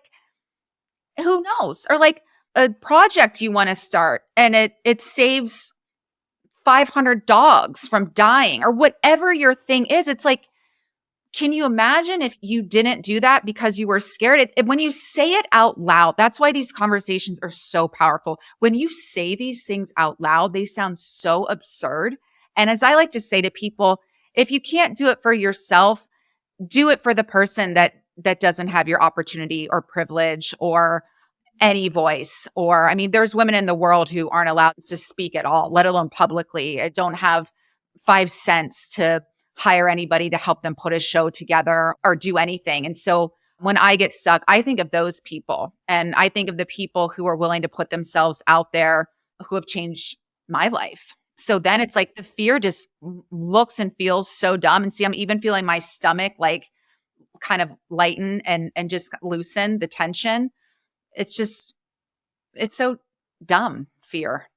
who knows? Or like a project you want to start and it saves 500 dogs from dying or whatever your thing is. It's like, can you imagine if you didn't do that because you were scared? When you say it out loud, that's why these conversations are so powerful. When you say these things out loud, they sound so absurd. And as I like to say to people, if you can't do it for yourself, do it for the person that doesn't have your opportunity or privilege or any voice. Or, I mean, there's women in the world who aren't allowed to speak at all, let alone publicly. I don't have 5 cents to hire anybody to help them put a show together or do anything. And so when I get stuck, I think of those people and I think of the people who are willing to put themselves out there who have changed my life. So then it's like the fear just looks and feels so dumb. And see, I'm even feeling my stomach like kind of lighten and just loosen the tension. It's just, it's so dumb, fear.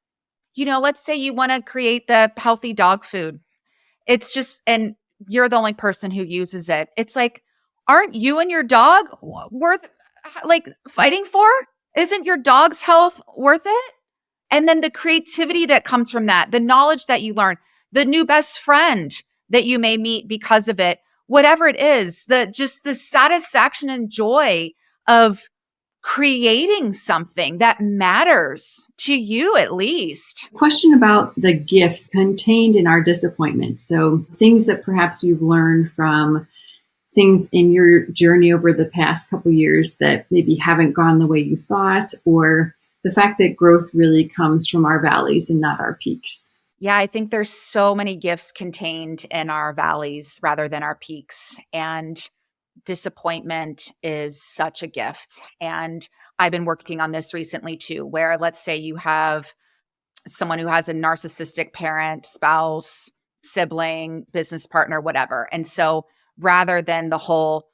Let's say you want to create the healthy dog food. It's just, and you're the only person who uses it. It's like, aren't you and your dog worth like fighting for? Isn't your dog's health worth it? And then the creativity that comes from that, the knowledge that you learn, the new best friend that you may meet because of it, whatever it is, just the satisfaction and joy of creating something that matters to you at least. Question about the gifts contained in our disappointment. So things that perhaps you've learned from things in your journey over the past couple of years that maybe haven't gone the way you thought, or the fact that growth really comes from our valleys and not our peaks. Yeah, I think there's so many gifts contained in our valleys rather than our peaks. And disappointment is such a gift. And I've been working on this recently too, where let's say you have someone who has a narcissistic parent, spouse, sibling, business partner, whatever. And so rather than the whole,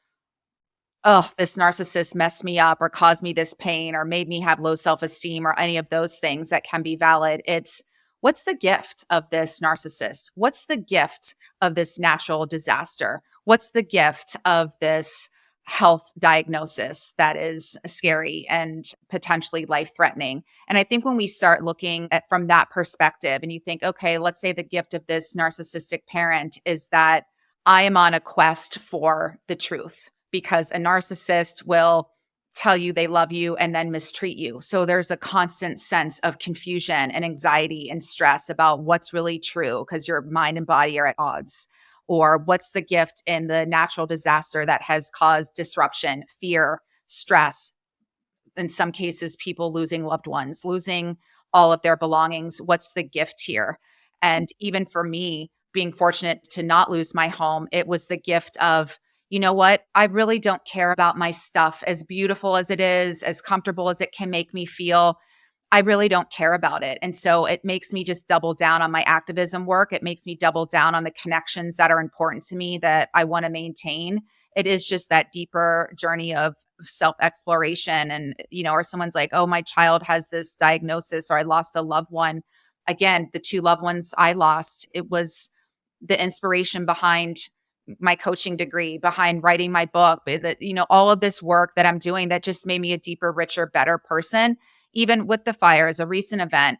oh, this narcissist messed me up or caused me this pain or made me have low self-esteem or any of those things that can be valid, it's what's the gift of this narcissist? What's the gift of this natural disaster? What's the gift of this health diagnosis that is scary and potentially life-threatening? And I think when we start looking at from that perspective and you think, okay, let's say the gift of this narcissistic parent is that I am on a quest for the truth because a narcissist will tell you they love you and then mistreat you. So there's a constant sense of confusion and anxiety and stress about what's really true because your mind and body are at odds. Or what's the gift in the natural disaster that has caused disruption, fear, stress, in some cases, people losing loved ones, losing all of their belongings. What's the gift here? And even for me, being fortunate to not lose my home, it was the gift of, you know what? I really don't care about my stuff, as beautiful as it is, as comfortable as it can make me feel. I really don't care about it. And so it makes me just double down on my activism work. It makes me double down on the connections that are important to me that I want to maintain. It is just that deeper journey of self-exploration. And, or someone's like, oh, my child has this diagnosis, or I lost a loved one. Again, the two loved ones I lost, it was the inspiration behind my coaching degree, behind writing my book, that, all of this work that I'm doing that just made me a deeper, richer, better person. Even with the fires, a recent event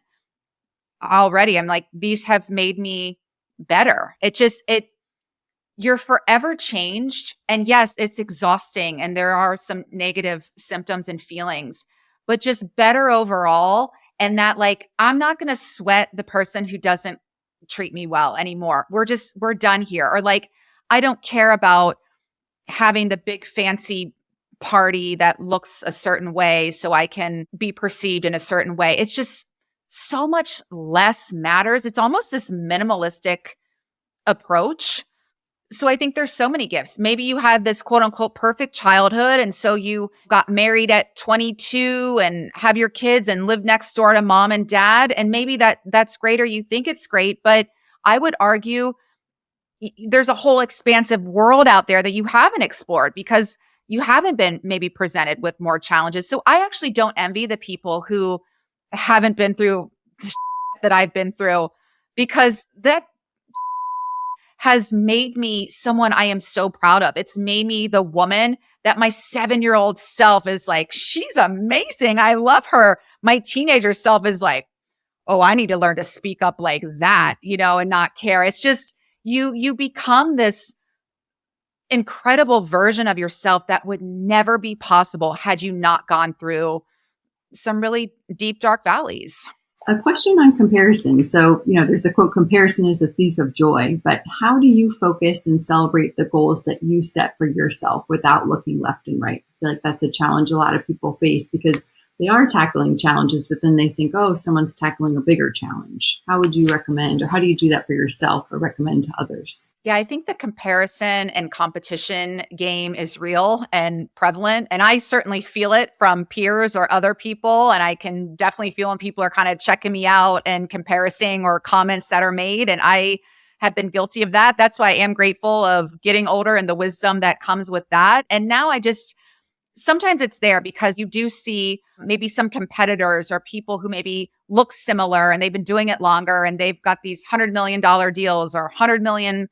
already, I'm like, these have made me better. You're forever changed. And yes, it's exhausting and there are some negative symptoms and feelings, but just better overall. And that, like, I'm not going to sweat the person who doesn't treat me well anymore. We're done here. Or like, I don't care about having the big fancy party that looks a certain way so I can be perceived in a certain way. It's just so much less matters. It's almost this minimalistic approach. So I think there's so many gifts. Maybe you had this quote unquote perfect childhood. And so you got married at 22 and have your kids and live next door to mom and dad. And maybe that's great, or you think it's great. But I would argue there's a whole expansive world out there that you haven't explored because you haven't been maybe presented with more challenges. So I actually don't envy the people who haven't been through the that I've been through, because that has made me someone I am so proud of. It's made me the woman that my 7-year-old self is like, she's amazing. I love her. My teenager self is like, oh, I need to learn to speak up like that, and not care. It's just, you become this incredible version of yourself that would never be possible had you not gone through some really deep, dark valleys. A question on comparison. So, there's the quote, comparison is a thief of joy, but how do you focus and celebrate the goals that you set for yourself without looking left and right? I feel like that's a challenge a lot of people face because they are tackling challenges, but then they think, oh, someone's tackling a bigger challenge. How would you recommend, or how do you do that for yourself or recommend to others? Yeah, I think the comparison and competition game is real and prevalent. And I certainly feel it from peers or other people. And I can definitely feel when people are kind of checking me out and comparing, or comments that are made. And I have been guilty of that. That's why I am grateful of getting older and the wisdom that comes with that. And now sometimes it's there because you do see maybe some competitors or people who maybe look similar and they've been doing it longer and they've got these $100 million deals or 100 million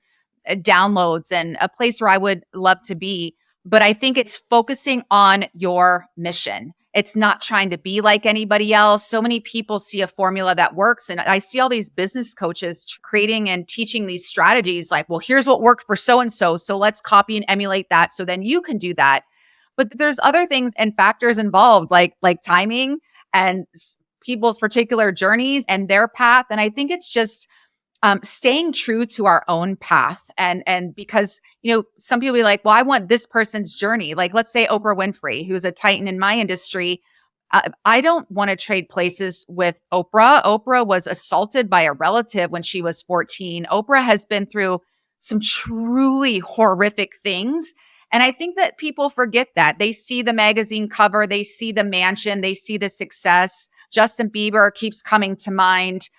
downloads, and a place where I would love to be. But I think it's focusing on your mission. It's not trying to be like anybody else. So many people see a formula that works. And I see all these business coaches creating and teaching these strategies like, well, here's what worked for so-and-so. So let's copy and emulate that. So then you can do that. But there's other things and factors involved, like timing and people's particular journeys and their path. And I think it's just staying true to our own path. And because, some people be like, well, I want this person's journey. Like, let's say Oprah Winfrey, who's a titan in my industry. I don't want to trade places with Oprah. Oprah was assaulted by a relative when she was 14. Oprah has been through some truly horrific things. And I think that people forget that. They see the magazine cover, they see the mansion, they see the success. Justin Bieber keeps coming to mind.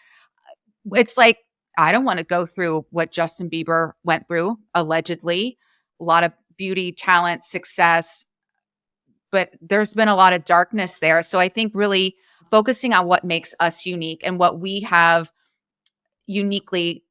It's like, I don't want to go through what Justin Bieber went through, allegedly. A lot of beauty, talent, success, but there's been a lot of darkness there. So I think really focusing on what makes us unique and what we have uniquely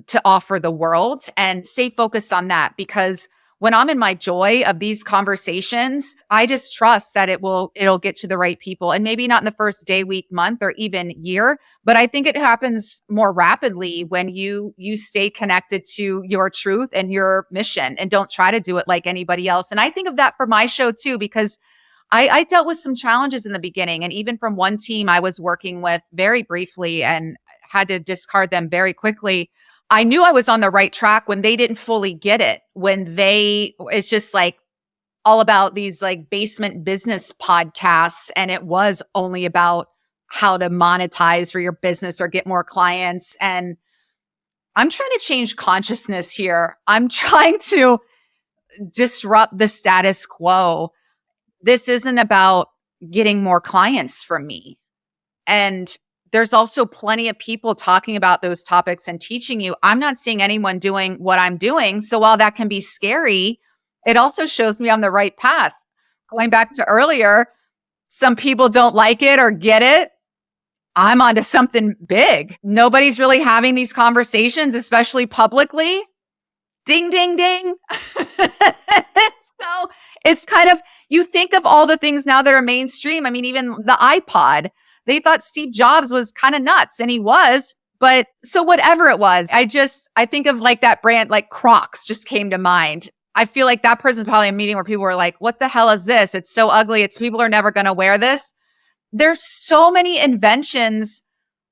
to offer the world, and stay focused on that. Because when I'm in my joy of these conversations, I just trust that it'll get to the right people. And maybe not in the first day, week, month, or even year, but I think it happens more rapidly when you stay connected to your truth and your mission and don't try to do it like anybody else. And I think of that for my show too, because I dealt with some challenges in the beginning. And even from one team I was working with very briefly and had to discard them very quickly. I knew I was on the right track when they didn't fully get it. It's just like all about these like basement business podcasts. And it was only about how to monetize for your business or get more clients. And I'm trying to change consciousness here. I'm trying to disrupt the status quo. This isn't about getting more clients from me. And there's also plenty of people talking about those topics and teaching you. I'm not seeing anyone doing what I'm doing. So while that can be scary, it also shows me on the right path. Going back to earlier, some people don't like it or get it. I'm onto something big. Nobody's really having these conversations, especially publicly. Ding, ding, ding. So it's kind of, you think of all the things now that are mainstream. I mean, even the iPod, they thought Steve Jobs was kind of nuts, and he was. But so whatever it was, I think of like that brand, like Crocs just came to mind. I feel like that person's probably a meeting where people were like, what the hell is this? It's so ugly. People are never going to wear this. There's so many inventions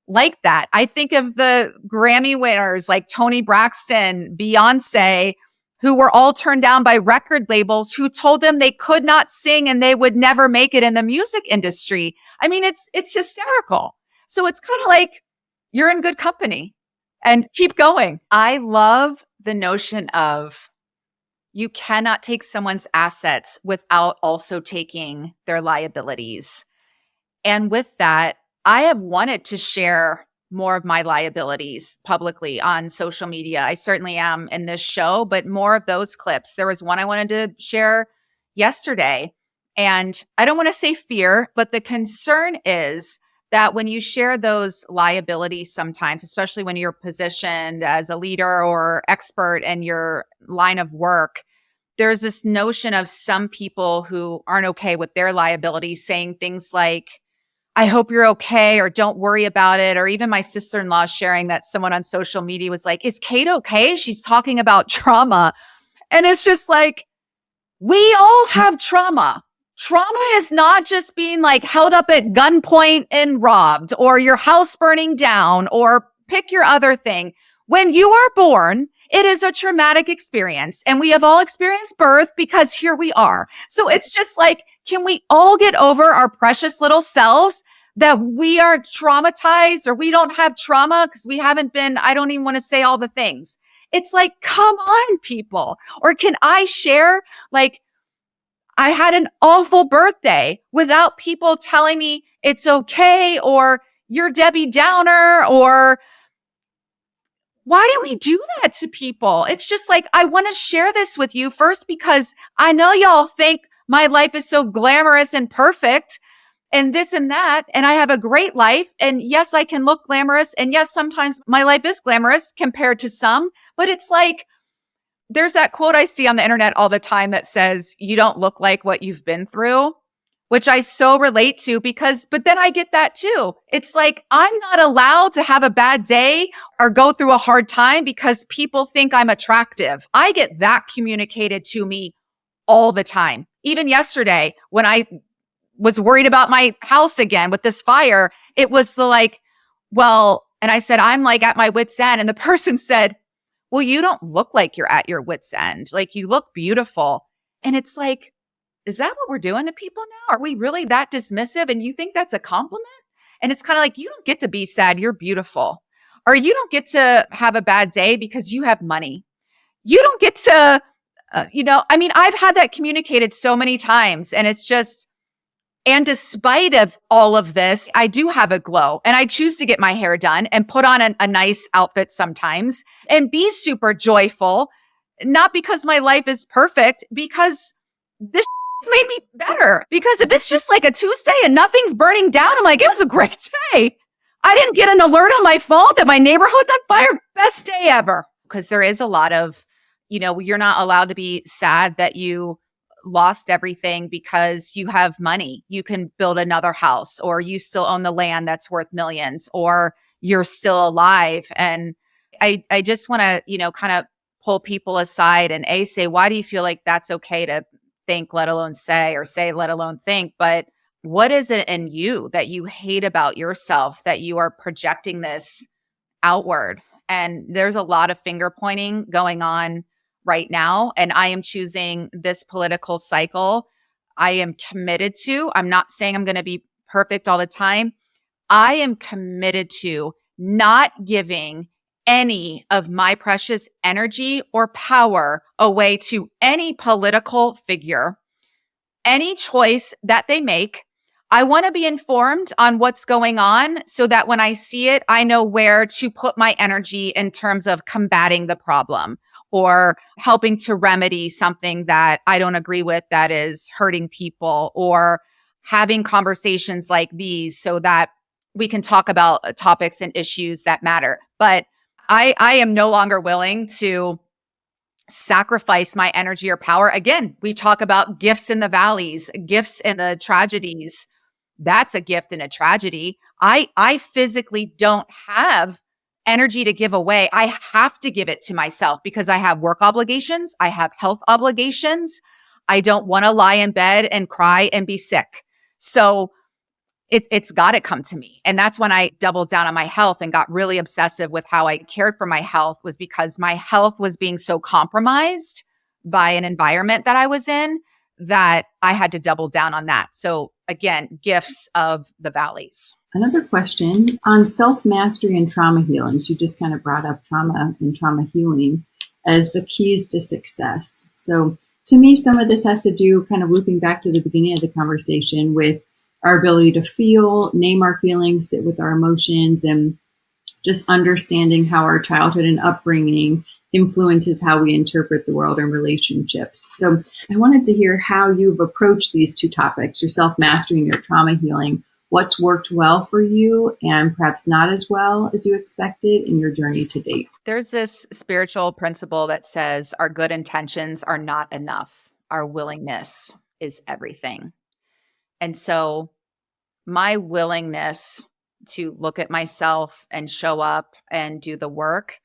like that. I think of the Grammy winners like Toni Braxton, Beyonce, who were all turned down by record labels who told them they could not sing and they would never make it in the music industry. I mean, it's hysterical. So it's kind of like you're in good company and keep going. I love the notion of you cannot take someone's assets without also taking their liabilities. And with that, I have wanted to share more of my liabilities publicly on social media. I certainly am in this show, but more of those clips. There was one I wanted to share yesterday. And I don't want to say fear, but the concern is that when you share those liabilities sometimes, especially when you're positioned as a leader or expert in your line of work, there's this notion of some people who aren't okay with their liabilities saying things like, I hope you're okay, or don't worry about it. Or even my sister-in-law sharing that someone on social media was like, is Kate okay? She's talking about trauma. And it's just like, we all have trauma. Trauma is not just being like held up at gunpoint and robbed, or your house burning down, or pick your other thing. When you are born, it is a traumatic experience, and we have all experienced birth because here we are. So it's just like, can we all get over our precious little selves that we are traumatized or we don't have trauma because we haven't been, I don't even want to say all the things. It's like, come on, people. Or can I share, like, I had an awful birthday without people telling me it's okay, or you're Debbie Downer, or why do we do that to people? It's just like, I want to share this with you first because I know y'all think my life is so glamorous and perfect and this and that, and I have a great life. And yes, I can look glamorous. And yes, sometimes my life is glamorous compared to some, but it's like, there's that quote I see on the internet all the time that says, you don't look like what you've been through, which I so relate to but then I get that too. It's like, I'm not allowed to have a bad day or go through a hard time because people think I'm attractive. I get that communicated to me all the time. Even yesterday, when I was worried about my house again with this fire, it was and I said, I'm like at my wit's end. And the person said, well, you don't look like you're at your wit's end. Like, you look beautiful. And it's like, is that what we're doing to people now? Are we really that dismissive? And you think that's a compliment? And it's kind of like, you don't get to be sad. You're beautiful. Or you don't get to have a bad day because you have money. You don't get to, I've had that communicated so many times, and it's just, and despite of all of this, I do have a glow, and I choose to get my hair done and put on a nice outfit sometimes and be super joyful, not because my life is perfect, because this made me better. Because if it's just like a Tuesday and nothing's burning down, I'm like, it was a great day. I didn't get an alert on my phone that my neighborhood's on fire. Best day ever. Because there is a lot of, you're not allowed to be sad that you lost everything because you have money. You can build another house, or you still own the land that's worth millions, or you're still alive. And I just want to, kind of pull people aside and say, why do you feel like that's okay to think, let alone say, or say, let alone think? But what is it in you that you hate about yourself that you are projecting this outward? And there's a lot of finger pointing going on right now. And I am choosing this political cycle. I am committed to, I'm not saying I'm going to be perfect all the time. I am committed to not giving any of my precious energy or power away to any political figure, any choice that they make. I want to be informed on what's going on so that when I see it, I know where to put my energy in terms of combating the problem or helping to remedy something that I don't agree with that is hurting people, or having conversations like these so that we can talk about topics and issues that matter. But I am no longer willing to sacrifice my energy or power. Again, we talk about gifts in the valleys, gifts in the tragedies. That's a gift and a tragedy. I physically don't have energy to give away. I have to give it to myself because I have work obligations. I have health obligations. I don't want to lie in bed and cry and be sick. So it's got to come to me. And that's when I doubled down on my health and got really obsessive with how I cared for my health, was because my health was being so compromised by an environment that I was in that I had to double down on that. So again, gifts of the valleys. Another question on self-mastery and trauma healing. So you just kind of brought up trauma and trauma healing as the keys to success. So to me, some of this has to do, kind of looping back to the beginning of the conversation, with our ability to feel, name our feelings, sit with our emotions, and just understanding how our childhood and upbringing influences how we interpret the world and relationships. So I wanted to hear how you've approached these two topics, your self-mastery and your trauma healing. What's worked well for you and perhaps not as well as you expected in your journey to date? There's this spiritual principle that says our good intentions are not enough. Our willingness is everything. And so my willingness to look at myself and show up and do the work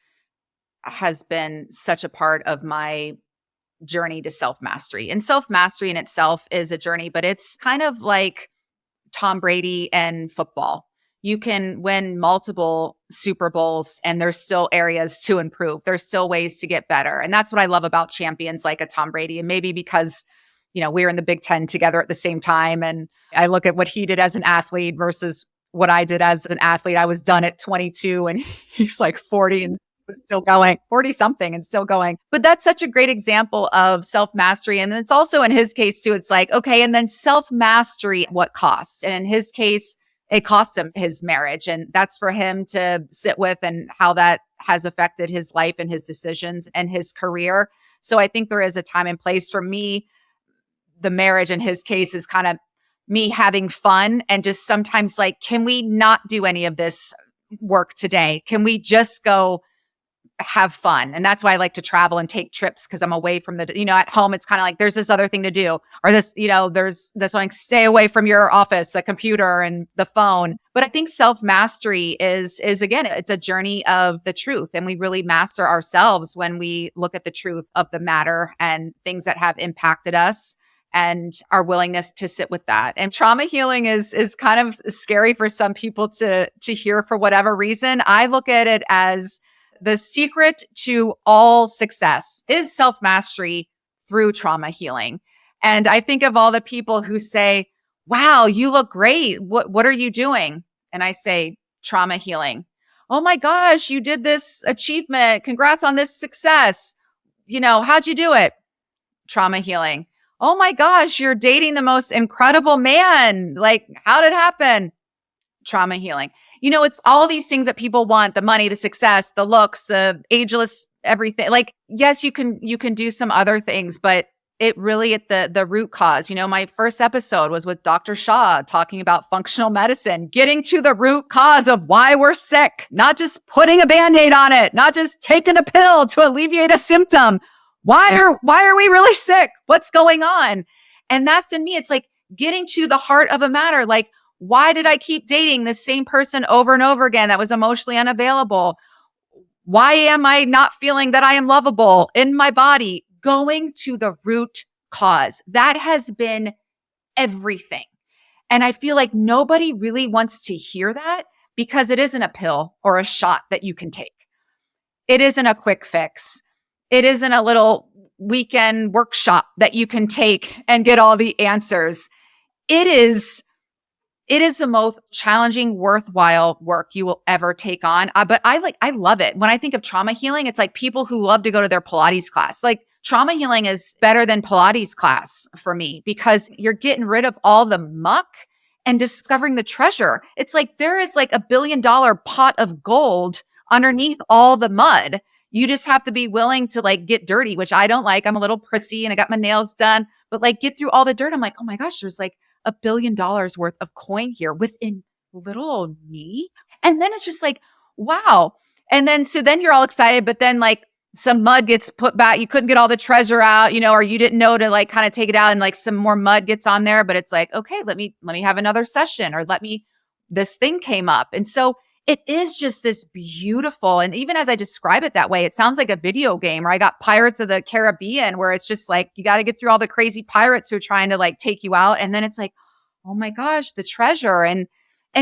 has been such a part of my journey to self-mastery. And self-mastery in itself is a journey, but it's kind of like Tom Brady and football. You can win multiple Super Bowls and there's still areas to improve. There's still ways to get better. And that's what I love about champions like a Tom Brady. And maybe because, we were in the Big Ten together at the same time. And I look at what he did as an athlete versus what I did as an athlete. I was done at 22 and he's like 40 and still going, 40 something and still going. But that's such a great example of self-mastery. And it's also in his case too, it's like, okay, and then self-mastery, what costs? And in his case, it cost him his marriage. And that's for him to sit with, and how that has affected his life and his decisions and his career. So I think there is a time and place. For me, the marriage in his case is kind of me having fun and just sometimes like, can we not do any of this work today? Can we just go have fun? And that's why I like to travel and take trips, because I'm away from at home, it's kind of like, there's this other thing to do, or this, there's this one, stay away from your office, the computer and the phone. But I think self-mastery is again, it's a journey of the truth. And we really master ourselves when we look at the truth of the matter and things that have impacted us, and our willingness to sit with that. And trauma healing is kind of scary for some people to hear for whatever reason. I look at it as the secret to all success is self-mastery through trauma healing. And I think of all the people who say, wow, you look great. What are you doing? And I say, trauma healing. Oh my gosh, you did this achievement. Congrats on this success. How'd you do it? Trauma healing. Oh my gosh, you're dating the most incredible man. Like, how did it happen? Trauma healing. It's all these things that people want: the money, the success, the looks, the ageless, everything. Like, yes, you can do some other things, but it really at the root cause. My first episode was with Dr. Shaw talking about functional medicine, getting to the root cause of why we're sick, not just putting a Band-Aid on it, not just taking a pill to alleviate a symptom. Why are we really sick? What's going on? And that's in me. It's like getting to the heart of a matter. Like, why did I keep dating the same person over and over again that was emotionally unavailable? Why am I not feeling that I am lovable in my body? Going to the root cause. That has been everything. And I feel like nobody really wants to hear that, because it isn't a pill or a shot that you can take. It isn't a quick fix. It isn't a little weekend workshop that you can take and get all the answers. It is it is the most challenging, worthwhile work you will ever take on. But I love it. When I think of trauma healing, it's like people who love to go to their Pilates class. Like trauma healing is better than Pilates class for me because you're getting rid of all the muck and discovering the treasure. It's like there is like $1 billion pot of gold underneath all the mud. You just have to be willing to like get dirty, which I don't like. I'm a little prissy and I got my nails done, but like get through all the dirt. I'm like, oh my gosh, there's like $1 billion worth of coin here within little old me. And then it's just like, wow. And then, so then you're all excited, but then like some mud gets put back. You couldn't get all the treasure out, or you didn't know to like kind of take it out and like some more mud gets on there, but it's like, okay, let me have another session or this thing came up. And so it is just this beautiful, and even as I describe it that way, it sounds like a video game, or I got Pirates of the Caribbean, where it's just like, you got to get through all the crazy pirates who are trying to like take you out. And then it's like, oh my gosh, the treasure and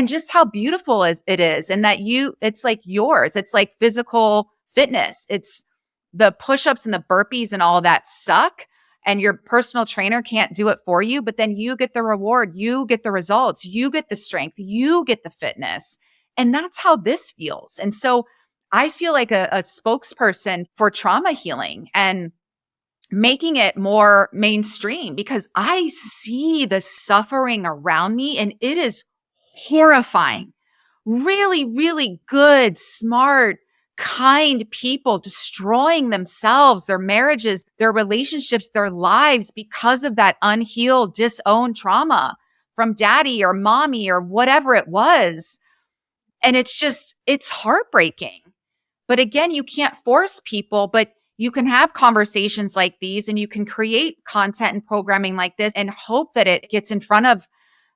just how beautiful it is. And that it's like yours. It's like physical fitness. It's the push-ups and the burpees and all of that suck. And your personal trainer can't do it for you, but then you get the reward, you get the results, you get the strength, you get the fitness. And that's how this feels. And so I feel like a spokesperson for trauma healing and making it more mainstream because I see the suffering around me and it is horrifying. Really, really good, smart, kind people destroying themselves, their marriages, their relationships, their lives because of that unhealed, disowned trauma from daddy or mommy or whatever it was. And it's heartbreaking. But again, you can't force people, but you can have conversations like these and you can create content and programming like this and hope that it gets in front of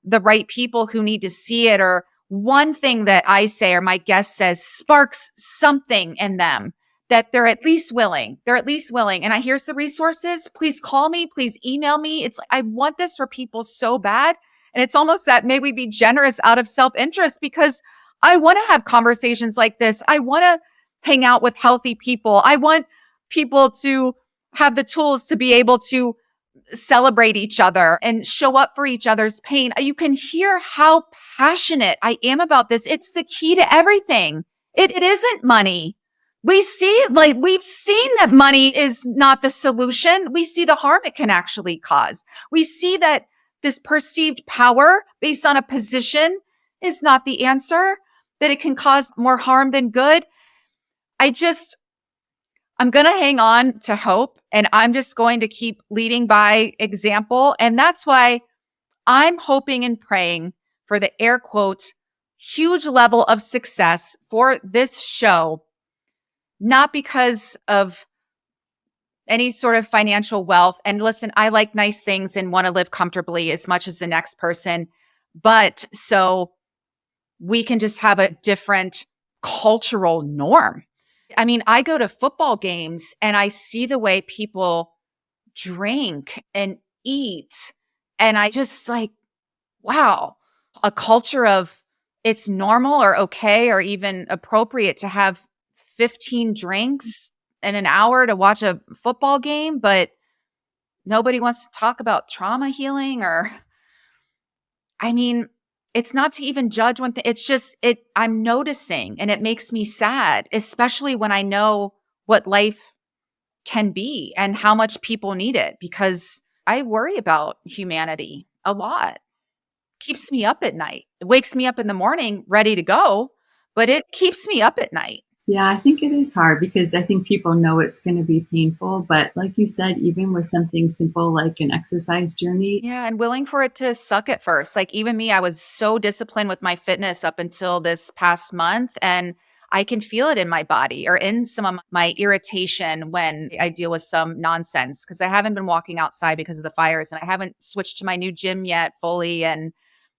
the right people who need to see it. Or one thing that I say, or my guest says, sparks something in them that they're at least willing. And here's the resources. Please call me. Please email me. I want this for people so bad. And it's almost that may we be generous out of self-interest because I want to have conversations like this. I want to hang out with healthy people. I want people to have the tools to be able to celebrate each other and show up for each other's pain. You can hear how passionate I am about this. It's the key to everything. It isn't money. We've seen that money is not the solution. We see the harm it can actually cause. We see that this perceived power based on a position is not the answer, that it can cause more harm than good. I'm going to hang on to hope and I'm just going to keep leading by example. And that's why I'm hoping and praying for the air quotes, huge level of success for this show, not because of any sort of financial wealth. And listen, I like nice things and want to live comfortably as much as the next person, but so we can just have a different cultural norm. I mean, I go to football games and I see the way people drink and eat. And I just like, wow, a culture of it's normal or okay or even appropriate to have 15 drinks in an hour to watch a football game, but nobody wants to talk about trauma healing it's not to even judge one thing. It's just, I'm noticing and it makes me sad, especially when I know what life can be and how much people need it, because I worry about humanity a lot. Keeps me up at night. It wakes me up in the morning ready to go, but it keeps me up at night. Yeah, I think it is hard because I think people know it's going to be painful. But like you said, even with something simple like an exercise journey. Yeah, and willing for it to suck at first. Like even me, I was so disciplined with my fitness up until this past month. And I can feel it in my body or in some of my irritation when I deal with some nonsense because I haven't been walking outside because of the fires and I haven't switched to my new gym yet fully. And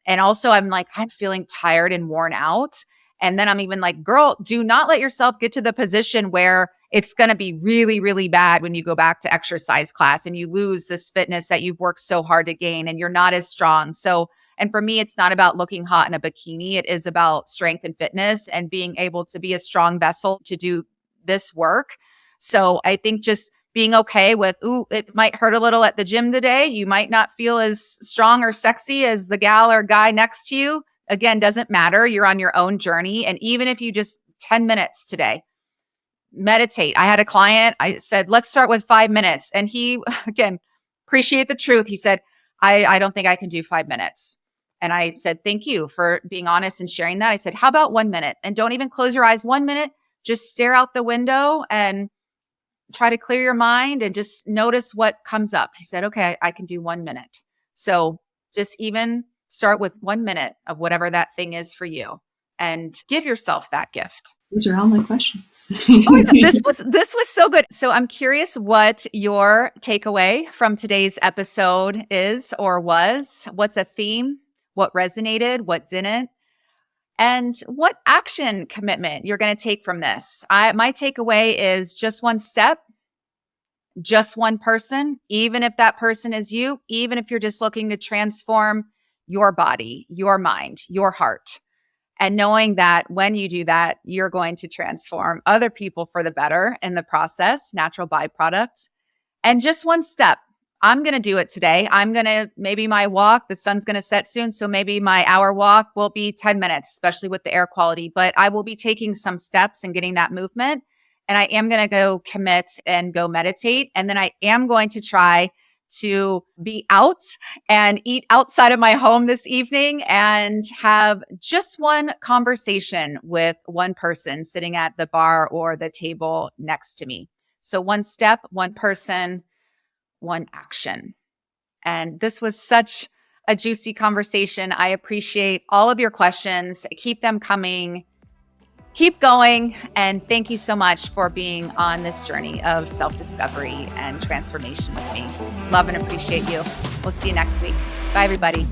also I'm feeling tired and worn out. And then I'm even like, girl, do not let yourself get to the position where it's going to be really, really bad when you go back to exercise class and you lose this fitness that you've worked so hard to gain and you're not as strong. So, and for me, it's not about looking hot in a bikini. It is about strength and fitness and being able to be a strong vessel to do this work. So I think just being okay with, ooh, it might hurt a little at the gym today. You might not feel as strong or sexy as the gal or guy next to you. Again, doesn't matter. You're on your own journey. And even if you just 10 minutes today, meditate. I had a client, I said, let's start with 5 minutes. And he, again, appreciate the truth. He said, I don't think I can do 5 minutes. And I said, thank you for being honest and sharing that. I said, how about 1 minute? And don't even close your eyes 1 minute. Just stare out the window and try to clear your mind and just notice what comes up. He said, okay, I can do 1 minute. So just even start with 1 minute of whatever that thing is for you and give yourself that gift. Those are all my questions. Oh, this was so good. So I'm curious what your takeaway from today's episode is or was. What's a theme? What resonated? What didn't? And what action commitment you're going to take from this? My takeaway is just one step, just one person, even if that person is you, even if you're just looking to transform your body, your mind, your heart. And knowing that when you do that, you're going to transform other people for the better in the process, natural byproducts. And just one step. I'm going to do it today. Maybe my walk, the sun's going to set soon. So maybe my hour walk will be 10 minutes, especially with the air quality. But I will be taking some steps and getting that movement. And I am going to go commit and go meditate. And then I am going to try to be out and eat outside of my home this evening and have just one conversation with one person sitting at the bar or the table next to me. So one step, one person, one action. And this was such a juicy conversation. I appreciate all of your questions. Keep them coming. Keep going. And thank you so much for being on this journey of self-discovery and transformation with me. Love and appreciate you. We'll see you next week. Bye, everybody.